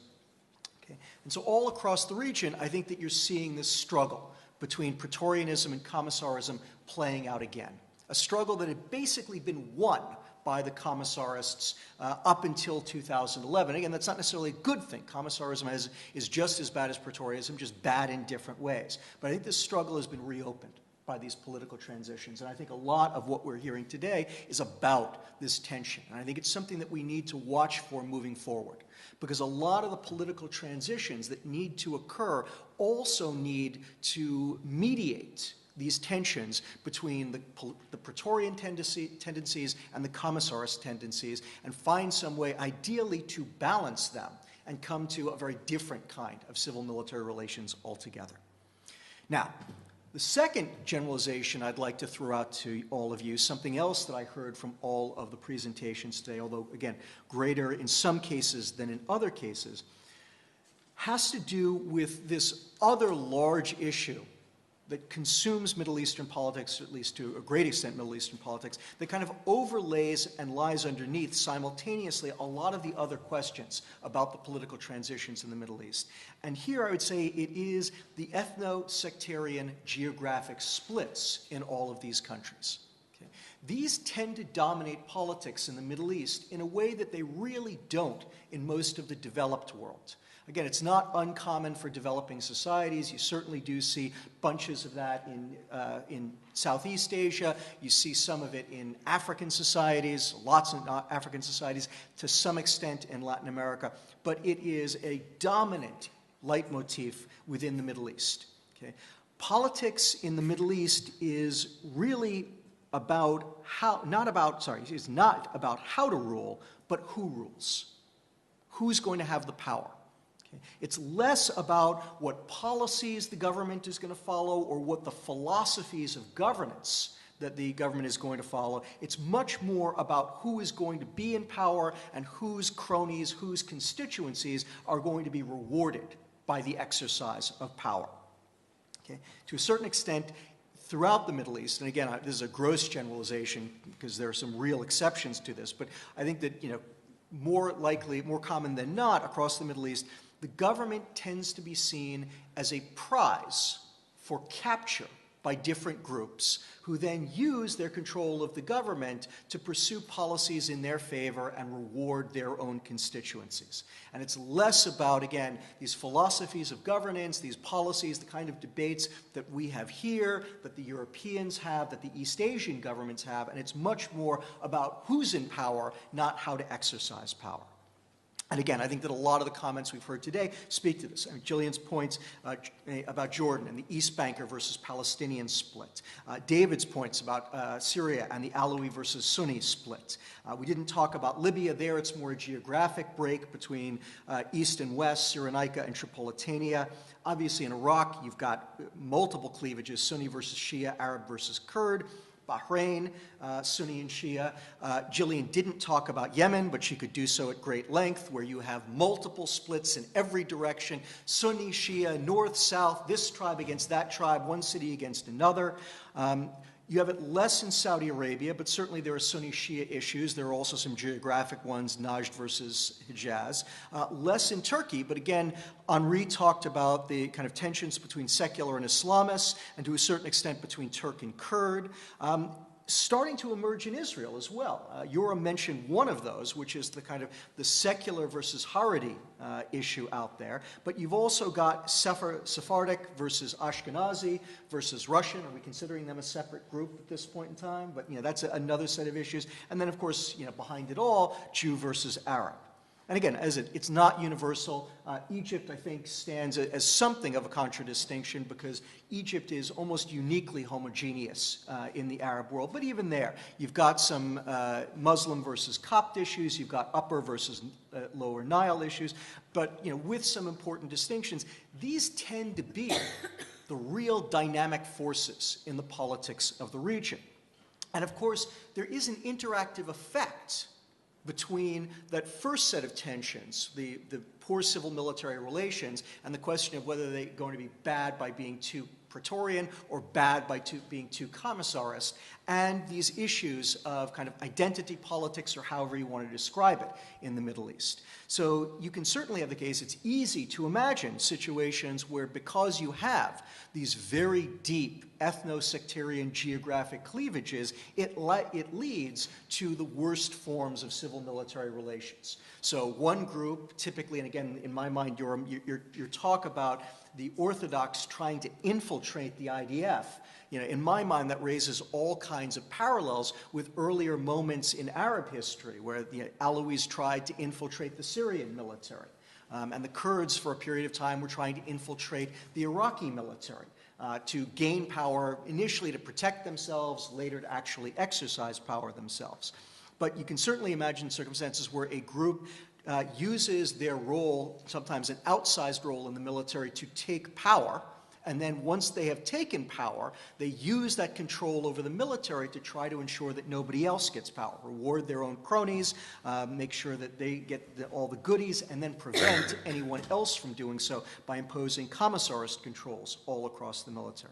Speaker 4: Okay? And so all across the region, I think that you're seeing this struggle between Praetorianism and Commissarism playing out again. A struggle that had basically been won by the commissarists up until 2011. Again, that's not necessarily a good thing. Commissarism is just as bad as Praetorianism, just bad in different ways. But I think this struggle has been reopened by these political transitions. And I think a lot of what we're hearing today is about this tension. And I think it's something that we need to watch for moving forward. Because a lot of the political transitions that need to occur also need to mediate these tensions between the Praetorian tendencies and the commissarist tendencies, and find some way, ideally, to balance them and come to a very different kind of civil-military relations altogether. Now, the second generalization I'd like to throw out to all of you, something else that I heard from all of the presentations today, although, again, greater in some cases than in other cases, has to do with this other large issue that consumes Middle Eastern politics, at least to a great extent Middle Eastern politics, that kind of overlays and lies underneath simultaneously a lot of the other questions about the political transitions in the Middle East. And here I would say it is the ethno-sectarian geographic splits in all of these countries. Okay? These tend to dominate politics in the Middle East in a way that they really don't in most of the developed world. Again, it's not uncommon for developing societies. You certainly do see bunches of that in Southeast Asia. You see some of it in African societies, lots of African societies, to some extent in Latin America. But it is a dominant leitmotif within the Middle East. Okay? Politics in the Middle East is really about it's not about how to rule, but who rules. Who's going to have the power? It's less about what policies the government is going to follow or what the philosophies of governance that the government is going to follow. It's much more about who is going to be in power and whose cronies, whose constituencies are going to be rewarded by the exercise of power. Okay? To a certain extent, throughout the Middle East, and again, this is a gross generalization because there are some real exceptions to this, but I think that, more common than not across the Middle East, the government tends to be seen as a prize for capture by different groups who then use their control of the government to pursue policies in their favor and reward their own constituencies. And it's less about, again, these philosophies of governance, these policies, the kind of debates that we have here, that the Europeans have, that the East Asian governments have, and it's much more about who's in power, not how to exercise power. And again, I think that a lot of the comments we've heard today speak to this. I mean, Gillian's points about Jordan and the East Banker versus Palestinian split. David's points about Syria and the Alawi versus Sunni split. We didn't talk about Libya there. It's more a geographic break between East and West, Cyrenaica and Tripolitania. Obviously, in Iraq, you've got multiple cleavages, Sunni versus Shia, Arab versus Kurd. Bahrain, Sunni and Shia. Gillian didn't talk about Yemen, but she could do so at great length, where you have multiple splits in every direction, Sunni, Shia, north, south, this tribe against that tribe, one city against another. You have it less in Saudi Arabia, but certainly there are Sunni Shia issues. There are also some geographic ones, Najd versus Hijaz. Less in Turkey, but again, Henri talked about the kind of tensions between secular and Islamists, and to a certain extent between Turk and Kurd. Starting to emerge in Israel as well. Yoram mentioned one of those, which is the kind of the secular versus Haredi issue out there. But you've also got Sephardic versus Ashkenazi versus Russian. Are we considering them a separate group at this point in time? But that's another set of issues. And then, of course, behind it all, Jew versus Arab. And again, it's not universal. Egypt, I think, stands as something of a contradistinction because Egypt is almost uniquely homogeneous in the Arab world. But even there, you've got some Muslim versus Copt issues. You've got Upper versus Lower Nile issues. But with some important distinctions, these tend to be the real dynamic forces in the politics of the region. And of course, there is an interactive effect between that first set of tensions, the poor civil-military relations, and the question of whether they're going to be bad by being too Praetorian or bad by being too commissarist, and these issues of kind of identity politics, or however you want to describe it, in the Middle East. So you can certainly have the case, it's easy to imagine situations where, because you have these very deep ethno-sectarian geographic cleavages, it leads to the worst forms of civil-military relations. So one group, typically, and again, in my mind, your talk about the Orthodox trying to infiltrate the IDF, in my mind, that raises all kinds of parallels with earlier moments in Arab history where the Alawis tried to infiltrate the Syrian military. And the Kurds, for a period of time, were trying to infiltrate the Iraqi military to gain power, initially to protect themselves, later to actually exercise power themselves. But you can certainly imagine circumstances where a group uses their role, sometimes an outsized role in the military, to take power. And then once they have taken power, they use that control over the military to try to ensure that nobody else gets power, reward their own cronies, make sure that they get all the goodies, and then prevent anyone else from doing so by imposing commissarist controls all across the military.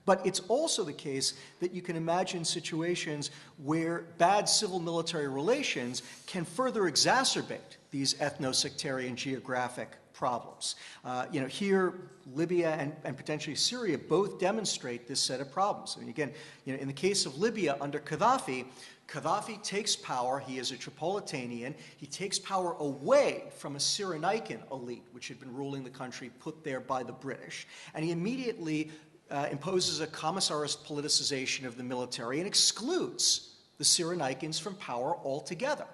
Speaker 4: But it's also the case that you can imagine situations where bad civil-military relations can further exacerbate these ethno-sectarian geographic problems. Here, Libya and potentially Syria both demonstrate this set of problems. I mean, again, in the case of Libya under Gaddafi, Gaddafi takes power. He is a Tripolitanian. He takes power away from a Cyrenaican elite, which had been ruling the country, put there by the British, and he immediately imposes a commissarist politicization of the military and excludes the Cyrenaicans from power altogether.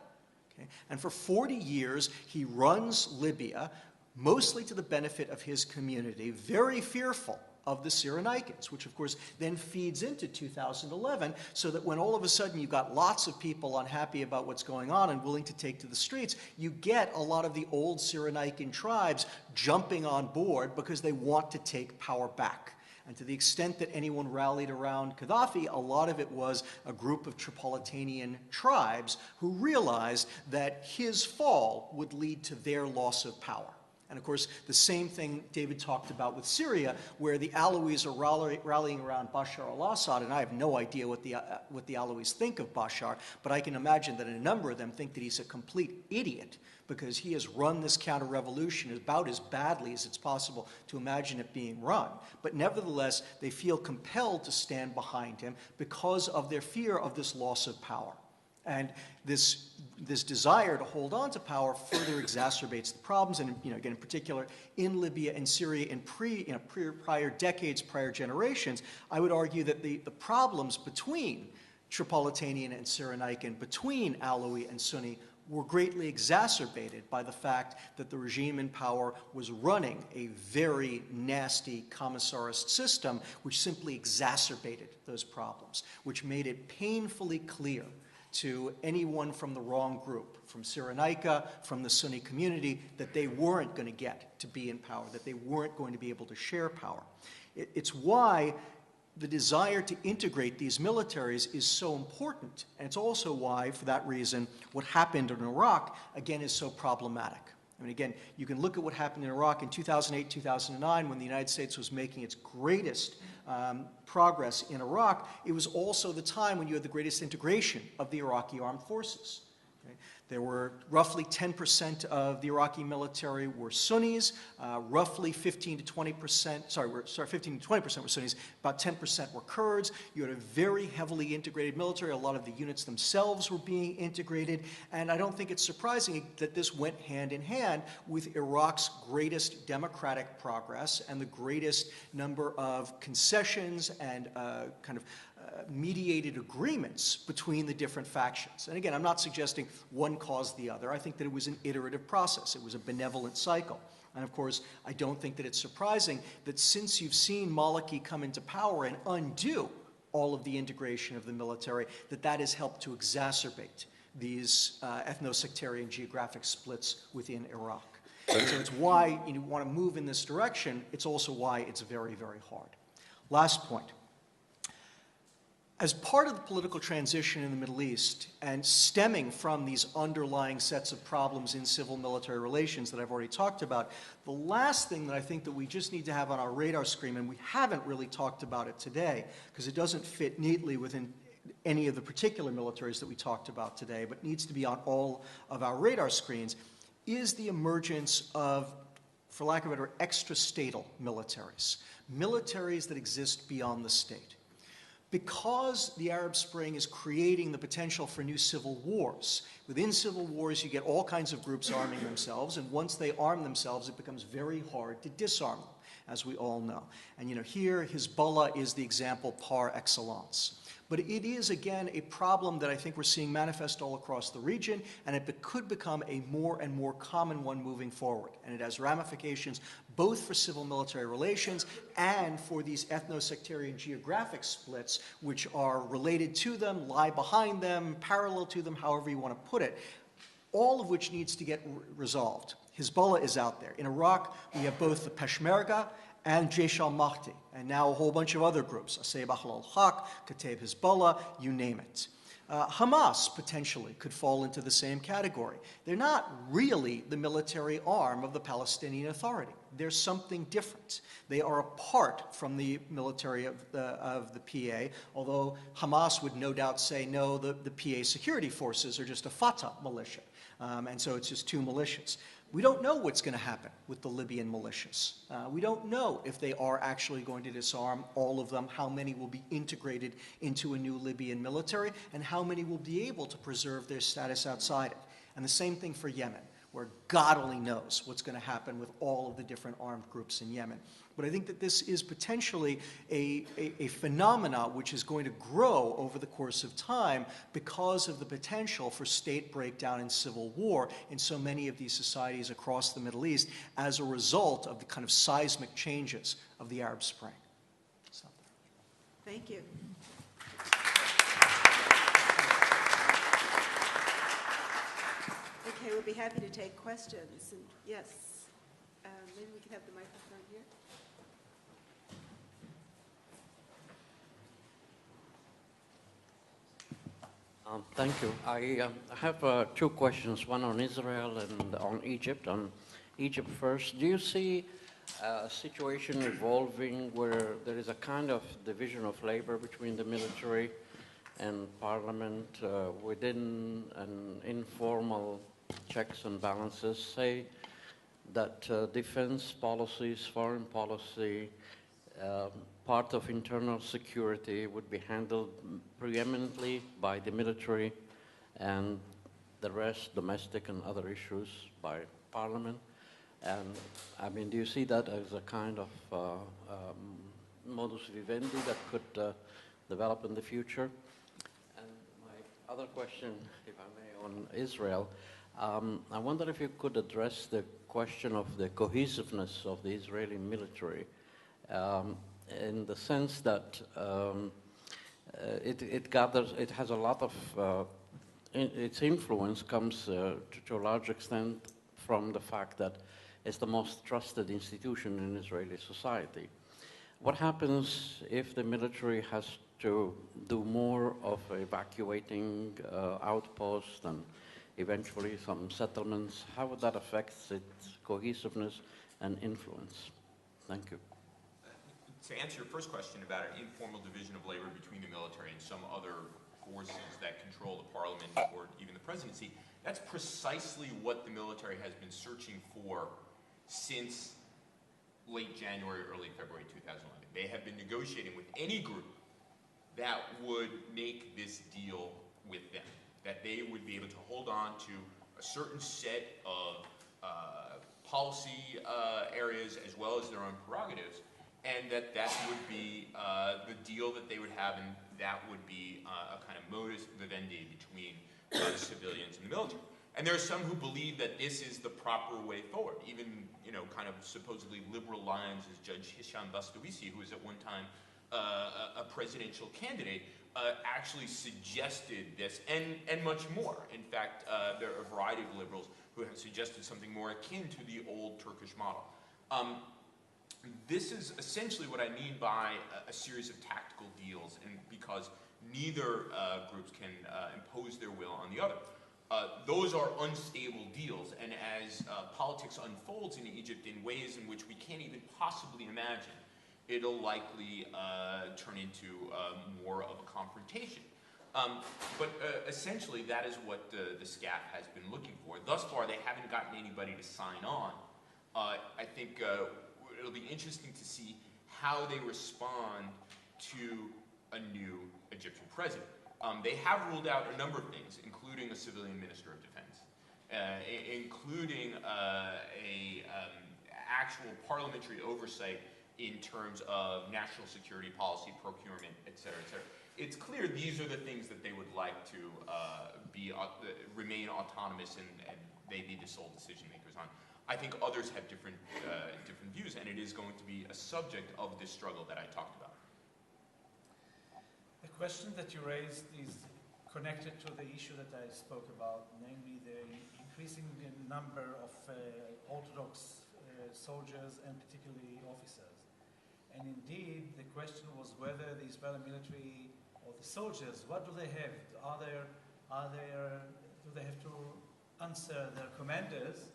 Speaker 4: Okay? And for 40 years, he runs Libya mostly to the benefit of his community, very fearful of the Cyrenaicans, which of course then feeds into 2011, so that when all of a sudden you've got lots of people unhappy about what's going on and willing to take to the streets, you get a lot of the old Cyrenaican tribes jumping on board because they want to take power back. And to the extent that anyone rallied around Gaddafi, a lot of it was a group of Tripolitanian tribes who realized that his fall would lead to their loss of power. And of course, the same thing David talked about with Syria, where the Alawis are rallying around Bashar al-Assad, and I have no idea what the Alawis think of Bashar, but I can imagine that a number of them think that he's a complete idiot because he has run this counter-revolution about as badly as it's possible to imagine it being run. But nevertheless, they feel compelled to stand behind him because of their fear of this loss of power. And this desire to hold on to power further exacerbates the problems, and again, in particular, in Libya and Syria in prior decades, prior generations, I would argue that the problems between Tripolitanian and Cyrenaican, between Alawi and Sunni, were greatly exacerbated by the fact that the regime in power was running a very nasty commissarist system, which simply exacerbated those problems, which made it painfully clear to anyone from the wrong group, from Cyrenaica, from the Sunni community, that they weren't going to get to be in power, that they weren't going to be able to share power. It's why the desire to integrate these militaries is so important, and it's also why, for that reason, what happened in Iraq, again, is so problematic. I mean, again, you can look at what happened in Iraq in 2008, 2009, when the United States was making its greatest progress in Iraq. It was also the time when you had the greatest integration of the Iraqi armed forces. Okay? There were roughly 10% of the Iraqi military were Sunnis, roughly 15 to 20% were Sunnis, about 10% were Kurds. You had a very heavily integrated military. A lot of the units themselves were being integrated, and I don't think it's surprising that this went hand in hand with Iraq's greatest democratic progress and the greatest number of concessions and mediated agreements between the different factions. And again, I'm not suggesting one caused the other. I think that it was an iterative process. It was a benevolent cycle. And of course, I don't think that it's surprising that since you've seen Maliki come into power and undo all of the integration of the military, that has helped to exacerbate these ethno-sectarian geographic splits within Iraq. And so it's why you want to move in this direction. It's also why it's very, very hard. Last point. As part of the political transition in the Middle East and stemming from these underlying sets of problems in civil-military relations that I've already talked about, the last thing that I think that we just need to have on our radar screen, and we haven't really talked about it today because it doesn't fit neatly within any of the particular militaries that we talked about today, but needs to be on all of our radar screens, is the emergence of, for lack of a better, extra-statal militaries, militaries that exist beyond the state. Because the Arab Spring is creating the potential for new civil wars. Within civil wars, you get all kinds of groups arming themselves, and once they arm themselves, it becomes very hard to disarm them, as we all know. And here, Hezbollah is the example par excellence. But it is, again, a problem that I think we're seeing manifest all across the region, and it could become a more and more common one moving forward. And it has ramifications both for civil-military relations and for these ethno-sectarian geographic splits, which are related to them, lie behind them, parallel to them, however you want to put it, all of which needs to get resolved. Hezbollah is out there. In Iraq, we have both the Peshmerga and Jaish al-Mahdi, and now a whole bunch of other groups, Sabbagh al-Haq, Kataib Hezbollah, you name it. Hamas potentially could fall into the same category. They're not really the military arm of the Palestinian Authority. They're something different. They are apart from the military of the PA, although Hamas would no doubt say, no, the PA security forces are just a Fatah militia, and so it's just two militias. We don't know what's going to happen with the Libyan militias. We don't know if they are actually going to disarm all of them, how many will be integrated into a new Libyan military, and how many will be able to preserve their status outside it. And the same thing for Yemen, where God only knows what's going to happen with all of the different armed groups in Yemen. But I think that this is potentially a phenomena which is going to grow over the course of time because of the potential for state breakdown and civil war in so many of these societies across the Middle East as a result of the kind of seismic changes of the Arab Spring.
Speaker 1: Thank you. Okay, we'll be happy to take questions. And yes, maybe we can have the microphone here.
Speaker 5: Thank you. I have two questions, one on Israel and on Egypt. On Egypt first. Do you see a situation evolving where there is a kind of division of labor between the military and parliament within an informal checks and balances, say that defense policies, foreign policy, part of internal security would be handled preeminently by the military and the rest, domestic and other issues, by parliament? And I mean, do you see that as a kind of modus vivendi that could develop in the future? And my other question, if I may, on Israel, I wonder if you could address the question of the cohesiveness of the Israeli military, in the sense that it has a lot of, its influence comes to a large extent from the fact that it's the most trusted institution in Israeli society. What happens if the military has to do more of evacuating outposts and eventually some settlements? How would that affect its cohesiveness and influence? Thank you.
Speaker 2: To answer your first question about an informal division of labor between the military and some other forces that control the parliament or even the presidency, that's precisely what the military has been searching for since late January, early February 2011. They have been negotiating with any group that would make this deal with them, that they would be able to hold on to a certain set of policy areas as well as their own prerogatives, and that would be the deal that they would have, and that would be a kind of modus vivendi between the civilians and the military. And there are some who believe that this is the proper way forward. Even, kind of supposedly liberal lines as Judge Hisham Bastawisi, who was at one time a presidential candidate, actually suggested this, and much more. In fact, there are a variety of liberals who have suggested something more akin to the old Turkish model. This is essentially what I mean by a series of tactical deals, and because neither groups can impose their will on the other. Those are unstable deals, and as politics unfolds in Egypt in ways in which we can't even possibly imagine, it'll likely turn into more of a confrontation. But essentially, that is what the SCAF has been looking for. Thus far, they haven't gotten anybody to sign on. I think it'll be interesting to see how they respond to a new Egyptian president. They have ruled out a number of things, including a civilian minister of defense, including actual parliamentary oversight in terms of national security policy, procurement, et cetera, et cetera. It's clear these are the things that they would like to remain autonomous and they be the sole decision makers on. I think others have different views, and it is going to be a subject of this struggle that I talked about.
Speaker 3: The question that you raised is connected to the issue that I spoke about, namely the increasing number of Orthodox soldiers and particularly officers. And indeed, the question was whether the Israeli military or the soldiers, what do they have? Do they have to answer their commanders,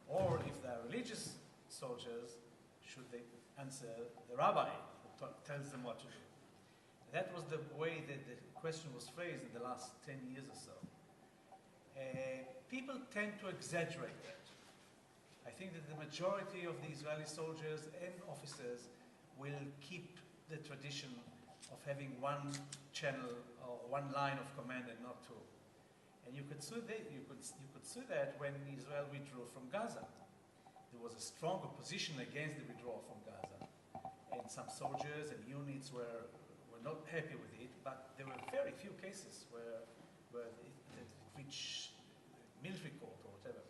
Speaker 3: or if they're religious soldiers, should they answer the rabbi who tells them what to do? That was the way that the question was phrased in the last 10 years or so. People tend to exaggerate that. I think that the majority of the Israeli soldiers and officers will keep the tradition of having one channel or one line of command and not two. And you could see that when Israel withdrew from Gaza. There was a strong opposition against the withdrawal from Gaza. And some soldiers and units were not happy with it, but there were very few cases where it reached military court or whatever.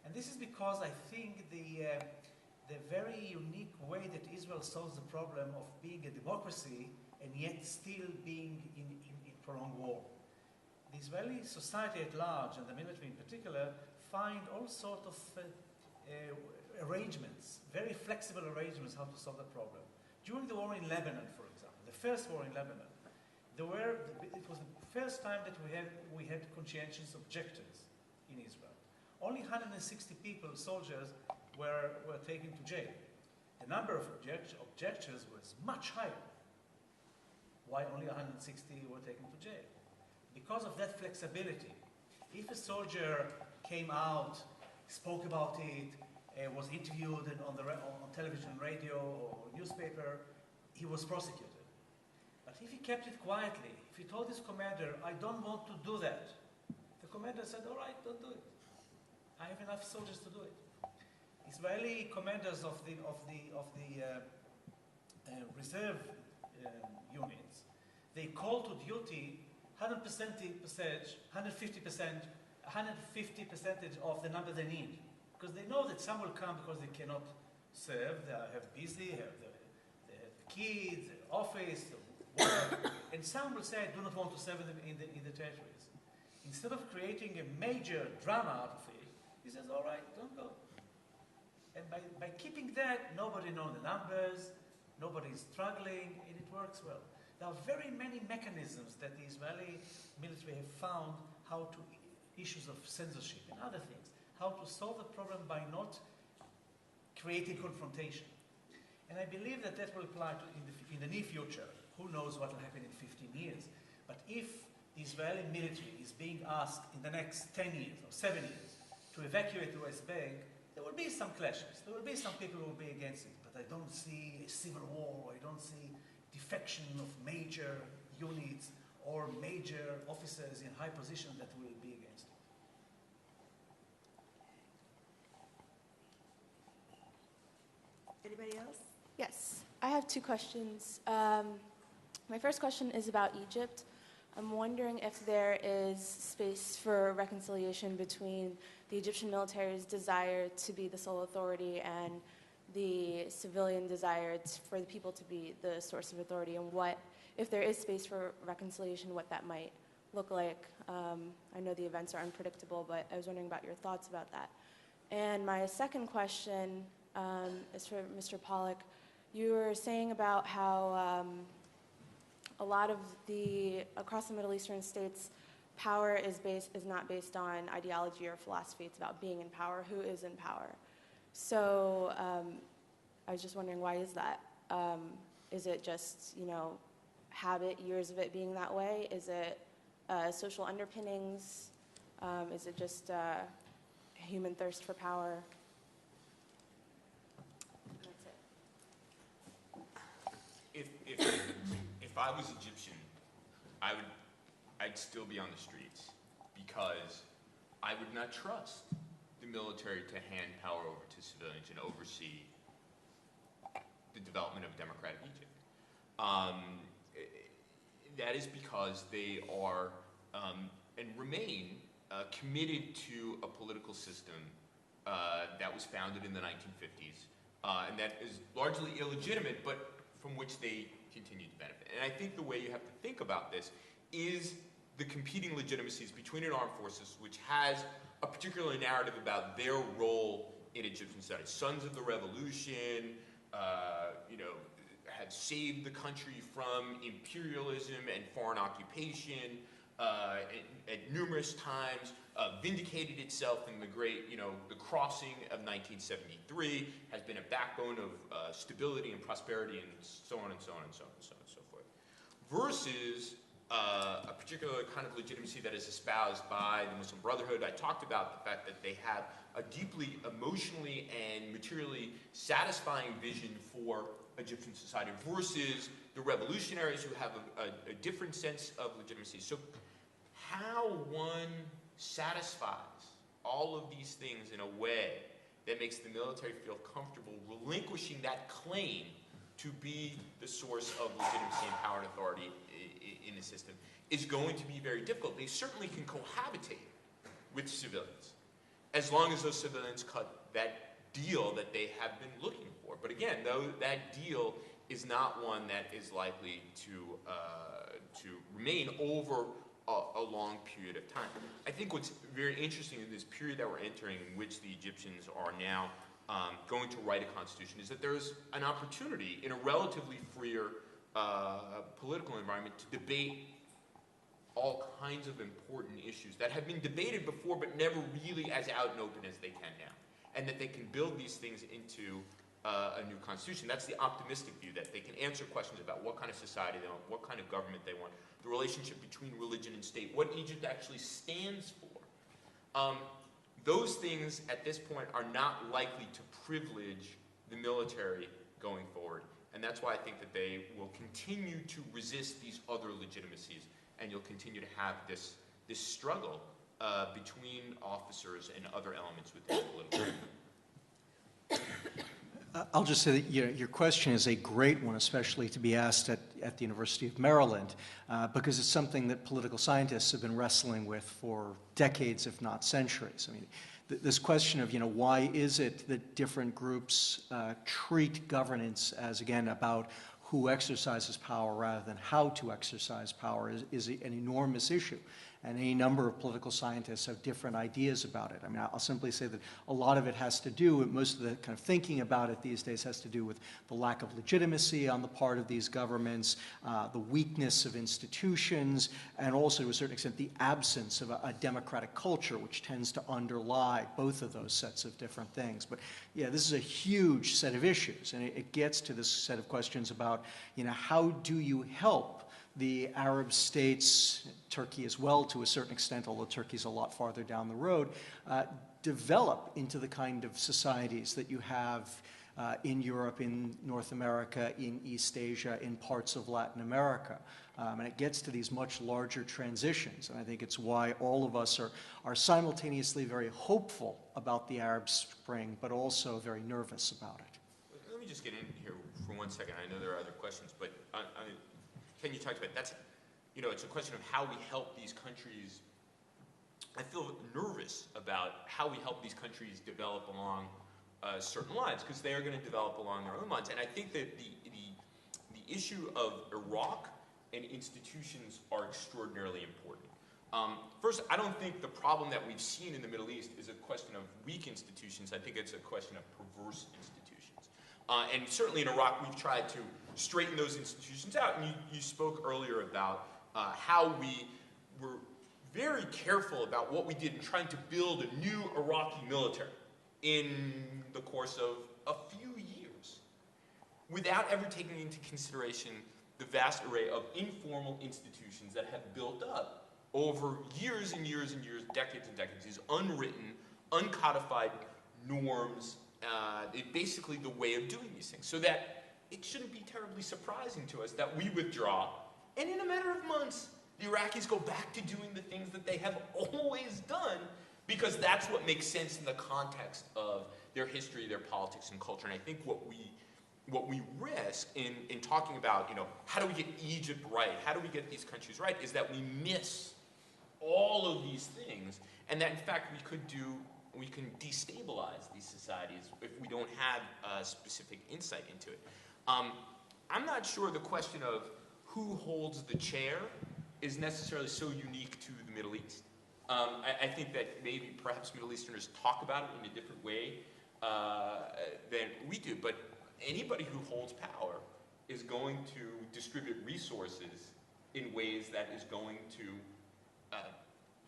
Speaker 3: And this is because I think the very unique way that Israel solves the problem of being a democracy and yet still being in prolonged war. The Israeli society at large, and the military in particular, find all sorts of arrangements, very flexible arrangements how to solve the problem. During the war in Lebanon, for example, the first war in Lebanon, it was the first time that we had conscientious objectors in Israel. Only 160 people, soldiers, were taken to jail. The number of objectors was much higher. Why only 160 were taken to jail? Because of that flexibility. If a soldier came out, spoke about it, was interviewed on television, radio, or newspaper, he was prosecuted. But if he kept it quietly, if he told his commander, I don't want to do that, the commander said, all right, don't do it. I have enough soldiers to do it. Israeli commanders of the reserve units, they call to duty 150% of the number they need. Because they know that some will come because they cannot serve, they have busy, they have kids, office, work, and some will say, I do not want to serve in the territories. Instead of creating a major drama out of it, he says, all right, don't go. And by keeping that, nobody knows the numbers, nobody is struggling, and it works well. There are very many mechanisms that the Israeli military have found how to, issues of censorship and other things, how to solve the problem by not creating confrontation. And I believe that that will apply in the near future. Who knows what will happen in 15 years. But if the Israeli military is being asked in the next 10 years or 7 years to evacuate the West Bank, there will be some clashes. There will be some people who will be against it. But I don't see a civil war. I don't see defection of major units or major officers in high position that will be against it.
Speaker 1: Anybody else?
Speaker 6: Yes, I have two questions. My first question is about Egypt. I'm wondering if there is space for reconciliation between the Egyptian military's desire to be the sole authority and the civilian desire for the people to be the source of authority, and what, if there is space for reconciliation, what that might look like. I know the events are unpredictable, but I was wondering about your thoughts about that. And my second question is for Mr. Pollack. You were saying about how a lot of across the Middle Eastern states, power is not based on ideology or philosophy. It's about being in power. Who is in power? So I was just wondering, why is that? Is it just, habit, years of it being that way? Is it social underpinnings? Is it just human thirst for power? That's it.
Speaker 2: If I was Egyptian, I'd still be on the streets, because I would not trust the military to hand power over to civilians and oversee the development of democratic Egypt. That is because they are and remain committed to a political system that was founded in the 1950s, and that is largely illegitimate, but from which they continue to benefit. And I think the way you have to think about this is the competing legitimacies between an armed forces which has a particular narrative about their role in Egyptian studies. Sons of the Revolution, had saved the country from imperialism and foreign occupation at numerous times, vindicated itself in the great, the crossing of 1973, has been a backbone of stability and prosperity and so on and so on and so on and so on and so forth. Versus a particular kind of legitimacy that is espoused by the Muslim Brotherhood. I talked about the fact that they have a deeply emotionally and materially satisfying vision for Egyptian society versus the revolutionaries who have a different sense of legitimacy. So how one satisfies all of these things in a way that makes the military feel comfortable relinquishing that claim to be the source of legitimacy and power and authority in the system is going to be very difficult. They certainly can cohabitate with civilians, as long as those civilians cut that deal that they have been looking for. But again, though, that deal is not one that is likely to remain over a long period of time. I think what's very interesting in this period that we're entering, in which the Egyptians are now going to write a constitution, is that there's an opportunity in a relatively freer political environment to debate all kinds of important issues that have been debated before but never really as out and open as they can now. and that they can build these things into a new constitution. That's the optimistic view, that they can answer questions about what kind of society they want, what kind of government they want, the relationship between religion and state, what Egypt actually stands for. Those things at this point are not likely to privilege the military going forward. And that's why I think that they will continue to resist these other legitimacies, and you'll continue to have this struggle between officers and other elements within the political system.
Speaker 4: I'll just say that your question is a great one, especially to be asked at the University of Maryland, because it's something that political scientists have been wrestling with for decades, if not centuries. I mean, this question of, why is it that different groups treat governance as, again, about who exercises power rather than how to exercise power is an enormous issue. And any number of political scientists have different ideas about it. I mean, I'll simply say that a lot of it has to do, most of the kind of thinking about it these days has to do with the lack of legitimacy on the part of these governments, the weakness of institutions, and also to a certain extent the absence of a democratic culture, which tends to underlie both of those sets of different things. But yeah, this is a huge set of issues, and it gets to this set of questions about, how do you help the Arab states, Turkey as well to a certain extent, although Turkey's a lot farther down the road, develop into the kind of societies that you have in Europe, in North America, in East Asia, in parts of Latin America. And it gets to these much larger transitions. And I think it's why all of us are simultaneously very hopeful about the Arab Spring, but also very nervous about it.
Speaker 2: Let me just get in here for 1 second. I know there are other questions, but Ken, you talked about that's, it's a question of how we help these countries. I feel nervous about how we help these countries develop along certain lines, because they are going to develop along their own lines. And I think that the issue of Iraq and institutions are extraordinarily important. First, I don't think the problem that we've seen in the Middle East is a question of weak institutions. I think it's a question of perverse institutions. And certainly in Iraq, we've tried to straighten those institutions out. And you spoke earlier about how we were very careful about what we did in trying to build a new Iraqi military in the course of a few years, without ever taking into consideration the vast array of informal institutions that have built up over years and years and years, decades and decades, these unwritten, uncodified norms, basically the way of doing these things, so that it shouldn't be terribly surprising to us that we withdraw, and in a matter of months, the Iraqis go back to doing the things that they have always done, because that's what makes sense in the context of their history, their politics, and culture. And I think what we risk in talking about, how do we get Egypt right, how do we get these countries right, is that we miss all of these things, and that in fact we can destabilize these societies if we don't have specific insight into it. I'm not sure the question of who holds the chair is necessarily so unique to the Middle East. I think that maybe perhaps Middle Easterners talk about it in a different way than we do, but anybody who holds power is going to distribute resources in ways that is going to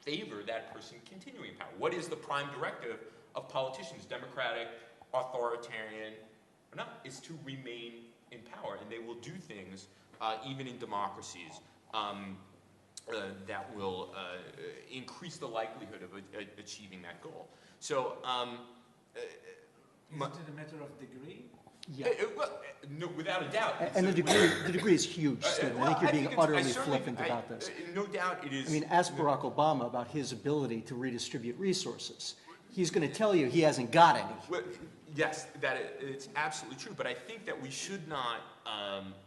Speaker 2: favor that person continuing power. What is the prime directive of politicians, democratic, authoritarian, or not? Is to remain in power, and they will do things, even in democracies, that will increase the likelihood of achieving that goal. So,
Speaker 3: is it a matter of degree?
Speaker 4: Yeah.
Speaker 2: Well, no, without a doubt.
Speaker 4: And the degree is huge, Stephen. I think you're being utterly flippant about this.
Speaker 2: No doubt it is.
Speaker 4: I mean, ask Barack Obama about his ability to redistribute resources. He's going to tell you he hasn't got any.
Speaker 2: Well, yes, it's absolutely true. But I think that we should not,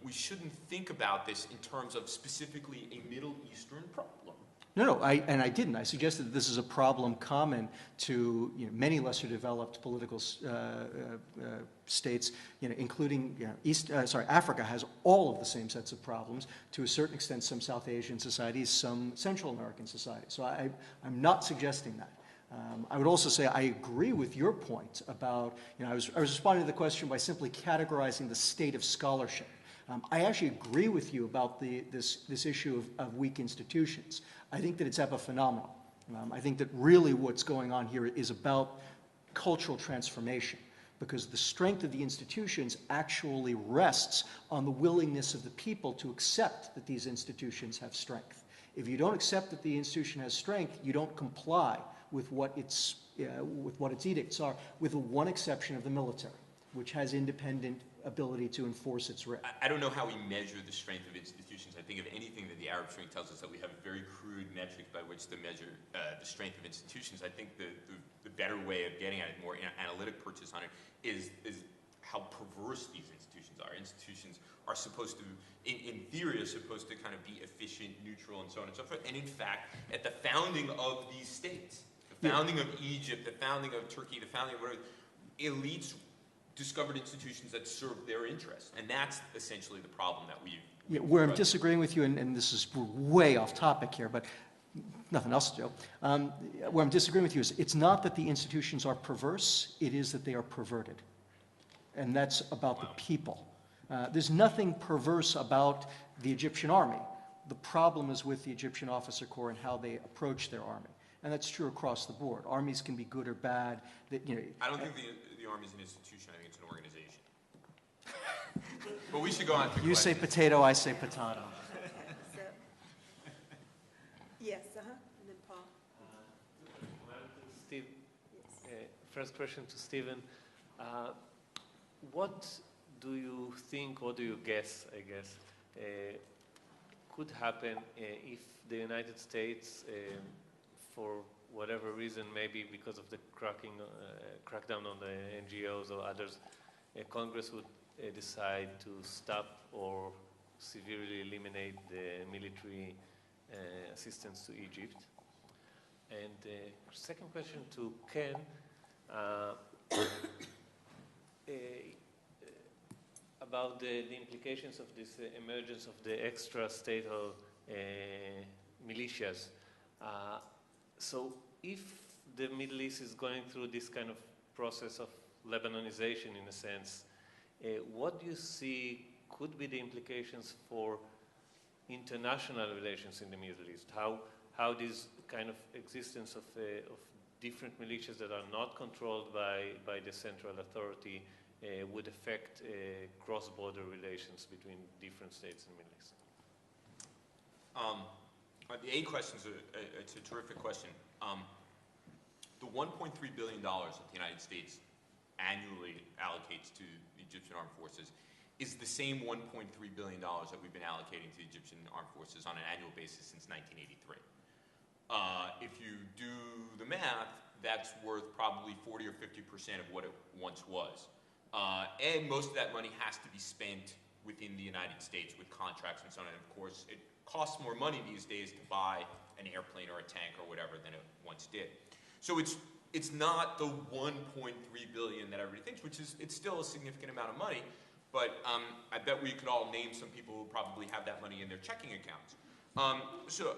Speaker 2: we shouldn't think about this in terms of specifically a Middle Eastern problem.
Speaker 4: No, I didn't. I suggested that this is a problem common to many lesser developed political states, including Africa has all of the same sets of problems. To a certain extent, some South Asian societies, some Central American societies. So I'm not suggesting that. I would also say I agree with your point about, I was responding to the question by simply categorizing the state of scholarship. I actually agree with you about this issue of weak institutions. I think that it's epiphenomenal. I think that really what's going on here is about cultural transformation, because the strength of the institutions actually rests on the willingness of the people to accept that these institutions have strength. If you don't accept that the institution has strength, you don't comply with what its edicts are, with the one exception of the military, which has independent ability to enforce its writ.
Speaker 2: I don't know how we measure the strength of institutions. I think if anything that the Arab Spring tells us that we have a very crude metric by which to measure the strength of institutions. I think the better way of getting at it, more analytic purchase on it, is how perverse these institutions are. Institutions are supposed to, in theory, are supposed to kind of be efficient, neutral, and so on and so forth. And in fact, at the founding of these states, the founding of Egypt, the founding of Turkey, the founding of whatever, elites discovered institutions that served their interests. And that's essentially the problem that we've
Speaker 4: Where I'm disagreeing with you, and this is way off topic here, but nothing else to do. Where I'm disagreeing with you is it's not that the institutions are perverse, it is that they are perverted. And that's about the people. There's nothing perverse about the Egyptian army. The problem is with the Egyptian officer corps and how they approach their army. And that's true across the board. Armies can be good or bad. That, you know,
Speaker 2: I don't think the Army is an institution. I think it's an organization. But we should go on to
Speaker 4: you say potato, I say potato.
Speaker 1: So, yes, and then Paul.
Speaker 7: Steve, first question to Stephen. What do you think, or do you guess, I guess, could happen if the United States, for whatever reason, maybe because of the crackdown on the NGOs or others, Congress would decide to stop or severely eliminate the military assistance to Egypt? And second question to Ken, about the implications of this emergence of the extra-statal militias. So if the Middle East is going through this kind of process of Lebanonization, in a sense, what do you see could be the implications for international relations in the Middle East? How this kind of existence of different militias that are not controlled by the central authority would affect cross-border relations between different states in the Middle East?
Speaker 2: The A question is it's a terrific question. The $1.3 billion that the United States annually allocates to the Egyptian armed forces is the same $1.3 billion that we've been allocating to the Egyptian armed forces on an annual basis since 1983. If you do the math, that's worth probably 40 or 50% of what it once was. And most of that money has to be spent within the United States with contracts and so on. And of course, it costs more money these days to buy an airplane or a tank or whatever than it once did. So it's not the 1.3 billion that everybody thinks, which is, it's still a significant amount of money. But I bet we could all name some people who probably have that money in their checking accounts. So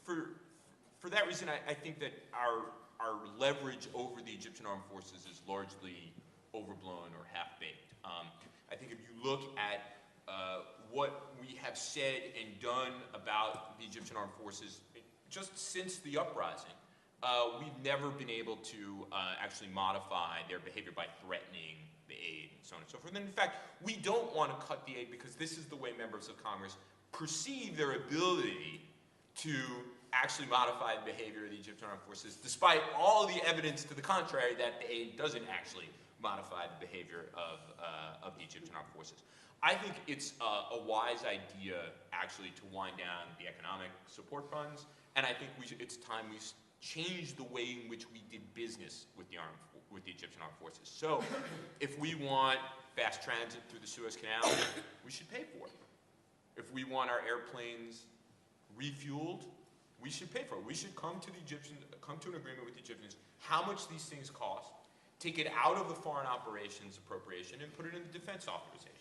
Speaker 2: for that reason, I think that our leverage over the Egyptian armed forces is largely overblown or half-baked. I think if you look at what we have said and done about the Egyptian armed forces, just since the uprising, we've never been able to actually modify their behavior by threatening the aid and so on and so forth. And in fact, we don't want to cut the aid because this is the way members of Congress perceive their ability to actually modify the behavior of the Egyptian armed forces, despite all the evidence to the contrary that the aid doesn't actually modify the behavior of the Egyptian armed forces. I think it's a wise idea, actually, to wind down the economic support funds, and I think it's time we change the way in which we did business with the Egyptian armed forces. So, if we want fast transit through the Suez Canal, we should pay for it. If we want our airplanes refueled, we should pay for it. We should come to an agreement with the Egyptians, how much these things cost, take it out of the foreign operations appropriation and put it in the defense authorization.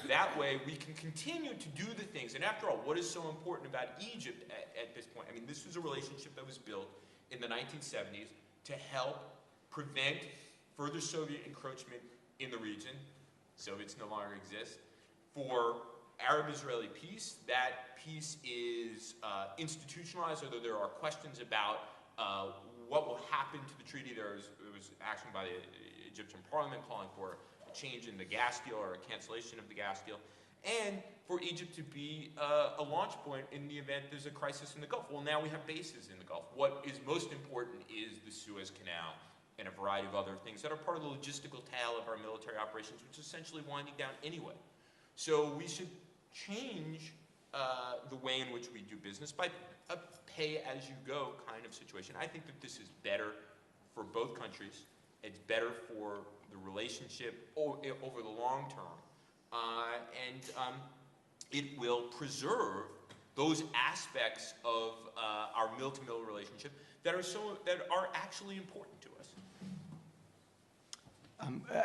Speaker 2: That way, we can continue to do the things. And after all, what is so important about Egypt at this point? I mean, this was a relationship that was built in the 1970s to help prevent further Soviet encroachment in the region. Soviets no longer exist. For Arab-Israeli peace, that peace is institutionalized, although there are questions about what will happen to the treaty. There was action by the Egyptian parliament calling for a change in the gas deal or a cancellation of the gas deal, and for Egypt to be a launch point in the event there's a crisis in the Gulf. Well, now we have bases in the Gulf. What is most important is the Suez Canal and a variety of other things that are part of the logistical tail of our military operations, which is essentially winding down anyway. So we should change the way in which we do business by a pay-as-you-go kind of situation. I think that this is better for both countries. It's better for the relationship over the long term. And it will preserve those aspects of our mill-to-mill relationship that are actually important to us.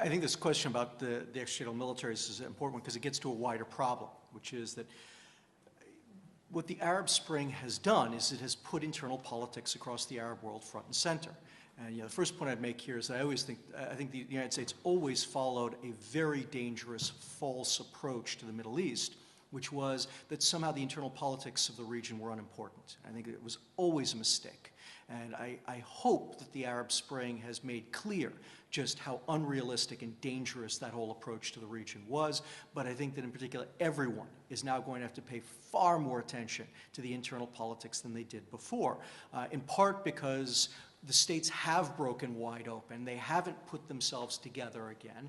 Speaker 4: I think this question about the extraterritorial militaries is an important one because it gets to a wider problem, which is that what the Arab Spring has done is it has put internal politics across the Arab world front and center. And the first point I'd make here is that I think the United States always followed a very dangerous false approach to the Middle East, which was that somehow the internal politics of the region were unimportant. I think it was always a mistake. And I hope that the Arab Spring has made clear just how unrealistic and dangerous that whole approach to the region was. But I think that in particular, everyone is now going to have to pay far more attention to the internal politics than they did before, in part because the states have broken wide open. They haven't put themselves together again.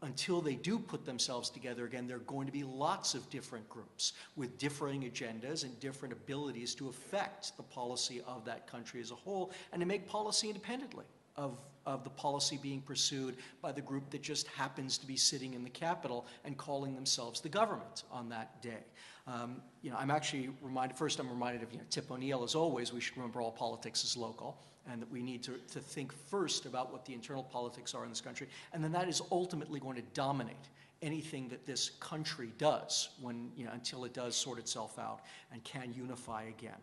Speaker 4: Until they do put themselves together again, there are going to be lots of different groups with differing agendas and different abilities to affect the policy of that country as a whole and to make policy independently of the policy being pursued by the group that just happens to be sitting in the capital and calling themselves the government on that day. I'm actually reminded, first I'm reminded of Tip O'Neill, as always, we should remember all politics is local, and that we need to think first about what the internal politics are in this country, and then that is ultimately going to dominate anything that this country does until it does sort itself out and can unify again.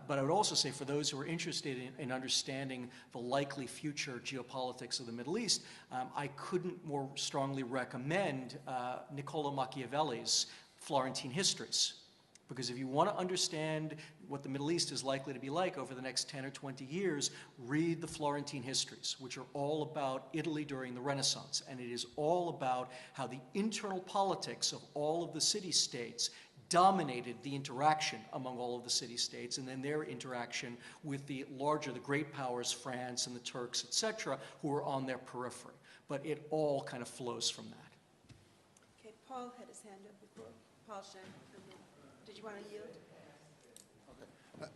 Speaker 4: But I would also say for those who are interested in understanding the likely future geopolitics of the Middle East, I couldn't more strongly recommend Niccolo Machiavelli's Florentine Histories. Because if you want to understand what the Middle East is likely to be like over the next 10 or 20 years, read the Florentine Histories, which are all about Italy during the Renaissance. And it is all about how the internal politics of all of the city-states dominated the interaction among all of the city-states, and then their interaction with the great powers, France and the Turks, etc., who are on their periphery. But it all kind of flows from that.
Speaker 1: Okay, Paul had his hand up before. Paul Shen. Did you want to yield?
Speaker 8: Okay.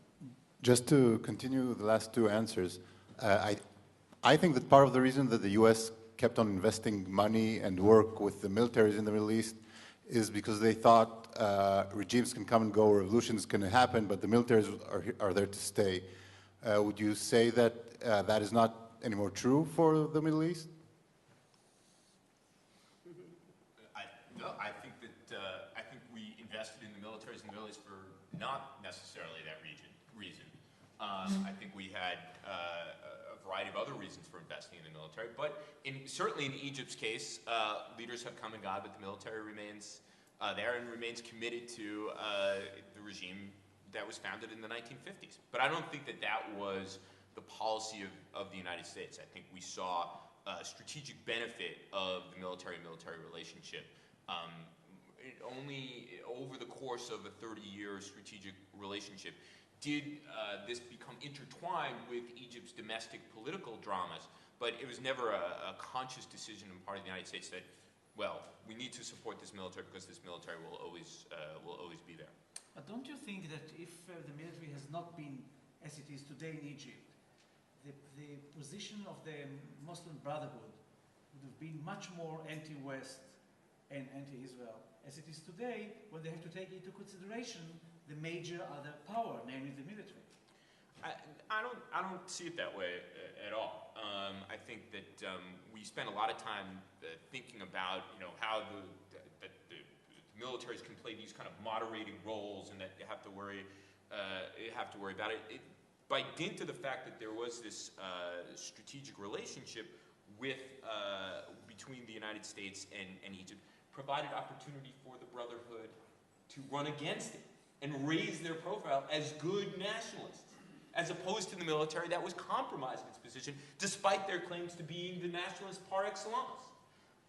Speaker 8: Just to continue the last two answers, I think that part of the reason that the U.S. kept on investing money and work with the militaries in the Middle East is because they thought regimes can come and go, revolutions can happen, but the militaries are there to stay. Would you say that that is not anymore true for the Middle East?
Speaker 2: I think we invested in the militaries in the Middle East for not necessarily that reason. I think we had a variety of other reasons for investing in the military, but certainly in Egypt's case, leaders have come and gone, but the military remains there and remains committed to the regime that was founded in the 1950s. But I don't think that was the policy of the United States. I think we saw a strategic benefit of the military-military relationship. Only over the course of a 30-year strategic relationship did this become intertwined with Egypt's domestic political dramas, but it was never a conscious decision on the part of the United States that, well, we need to support this military because this military will always be there.
Speaker 3: But don't you think that if the military has not been as it is today in Egypt, the position of the Muslim Brotherhood would have been much more anti-West and anti-Israel as it is today, when they have to take into consideration the major other power, namely the military?
Speaker 2: I don't see it that way at all. I think that we spend a lot of time thinking about how the militaries can play these kind of moderating roles, and that you have to worry about it. By dint of the fact that there was this strategic relationship between the United States and Egypt, provided opportunity for the Brotherhood to run against it and raise their profile as good nationalists, as opposed to the military that was compromising its position, despite their claims to being the nationalist par excellence.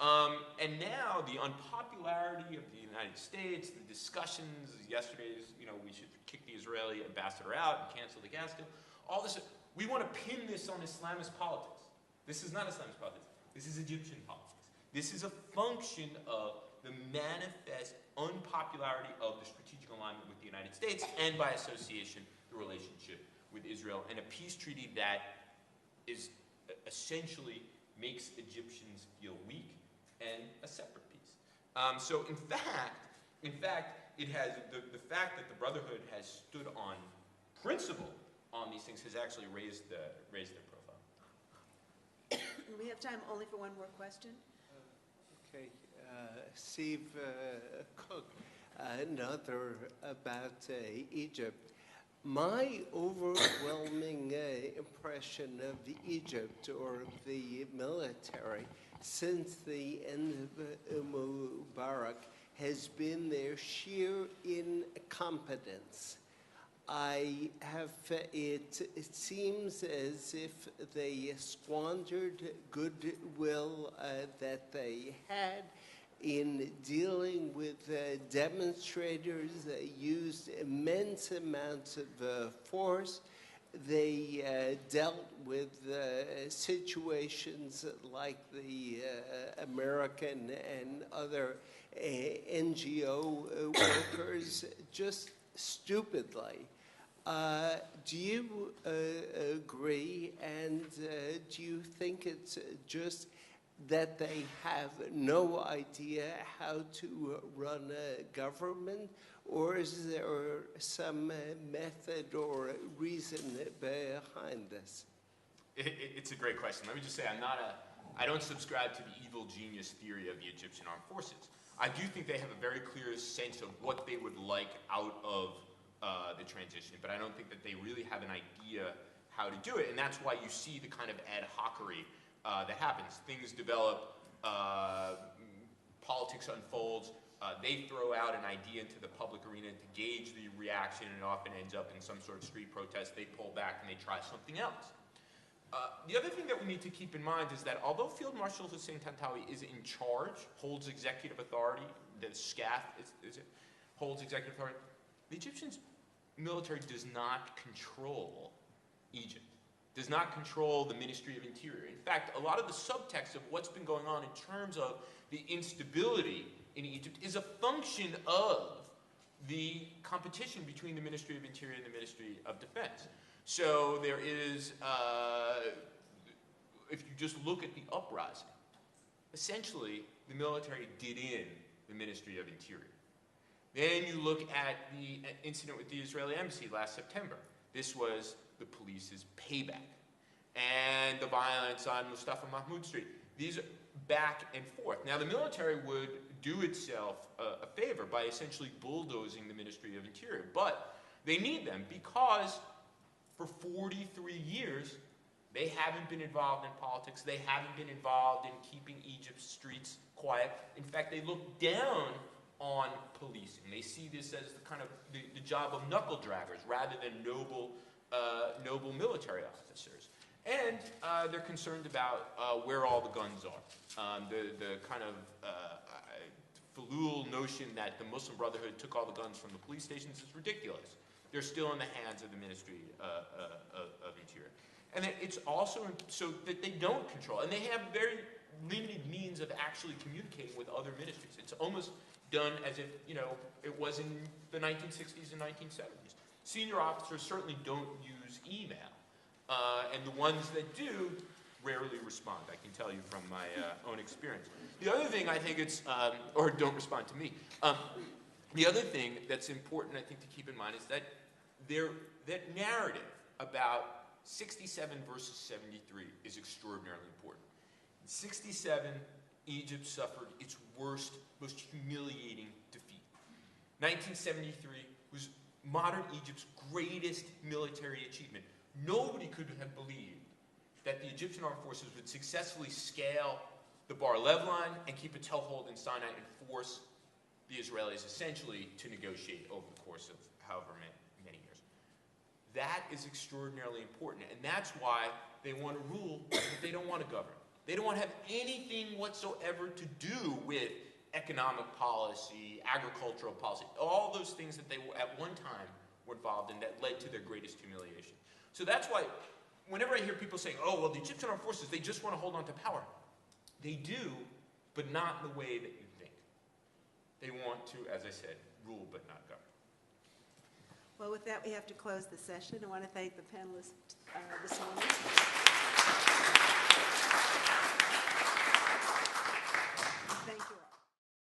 Speaker 2: And now the unpopularity of the United States, the discussions, yesterday's, we should kick the Israeli ambassador out and cancel the gas deal, all this, we want to pin this on Islamist politics. This is not Islamist politics. This is Egyptian politics. This is a function of the manifest unpopularity of the strategic alignment with the United States and, by association, the relationship with Israel, and a peace treaty that is essentially makes Egyptians feel weak and a separate peace. So in fact, it has the fact that the Brotherhood has stood on principle on these things has actually raised their profile.
Speaker 1: We have time only for one more question.
Speaker 9: Okay, Steve Cook, another about Egypt. My overwhelming impression of Egypt or the military since the end of Mubarak has been their sheer incompetence. It seems as if they squandered goodwill that they had in dealing with demonstrators, used immense amounts of force. They dealt with situations like the American and other NGO workers just stupidly. Do you agree, and do you think it's just that they have no idea how to run a government, or is there some method or reason behind this?
Speaker 2: It's a great question. Let me just say I don't subscribe to the evil genius theory of the Egyptian armed forces. I do think they have a very clear sense of what they would like out of the transition, but I don't think that they really have an idea how to do it, and that's why you see the kind of ad hocery that happens. Things develop, politics unfolds, they throw out an idea into the public arena to gauge the reaction, and it often ends up in some sort of street protest. They pull back and they try something else. The other thing that we need to keep in mind is that although Field Marshal Hussein Tantawi is in charge, holds executive authority, the SCAF holds executive authority, the Egyptian military does not control Egypt, does not control the Ministry of Interior. In fact, a lot of the subtext of what's been going on in terms of the instability in Egypt is a function of the competition between the Ministry of Interior and the Ministry of Defense. So there is, if you just look at the uprising, essentially the military did in the Ministry of Interior. Then you look at the incident with the Israeli embassy last September. This was the police's payback. And the violence on Mustafa Mahmoud Street. These are back and forth. Now the military would do itself a favor by essentially bulldozing the Ministry of Interior. But they need them because for 43 years, they haven't been involved in politics. They haven't been involved in keeping Egypt's streets quiet. In fact, they look down on policing. They see this as the kind of the job of knuckle draggers rather than noble military officers. And they're concerned about where all the guns are. The kind of falul notion that the Muslim Brotherhood took all the guns from the police stations is ridiculous. They're still in the hands of the Ministry of Interior. And then it's also so that they don't control, and they have very limited means of actually communicating with other ministries. It's almost done as if, it was in the 1960s and 1970s. Senior officers certainly don't use email, and the ones that do rarely respond. I can tell you from my own experience. The other thing I think or don't respond to me. The other thing that's important, I think, to keep in mind is that that narrative about 67 versus 73 is extraordinarily important. In 67, Egypt suffered its worst, most humiliating defeat. 1973 was modern Egypt's greatest military achievement. Nobody could have believed that the Egyptian armed forces would successfully scale the Bar-Lev line and keep a toehold in Sinai and force the Israelis essentially to negotiate over the course of however many years. That that is extraordinarily important, and that's why they want to rule, but they don't want to govern. They don't want to have anything whatsoever to do with economic policy, agricultural policy, all those things that they at one time were involved in that led to their greatest humiliation. So that's why whenever I hear people saying, oh, well, the Egyptian armed forces, they just want to hold on to power. They do, but not in the way that you think. They want to, as I said, rule but not govern.
Speaker 1: Well, with that, we have to close the session. I want to thank the panelists this morning.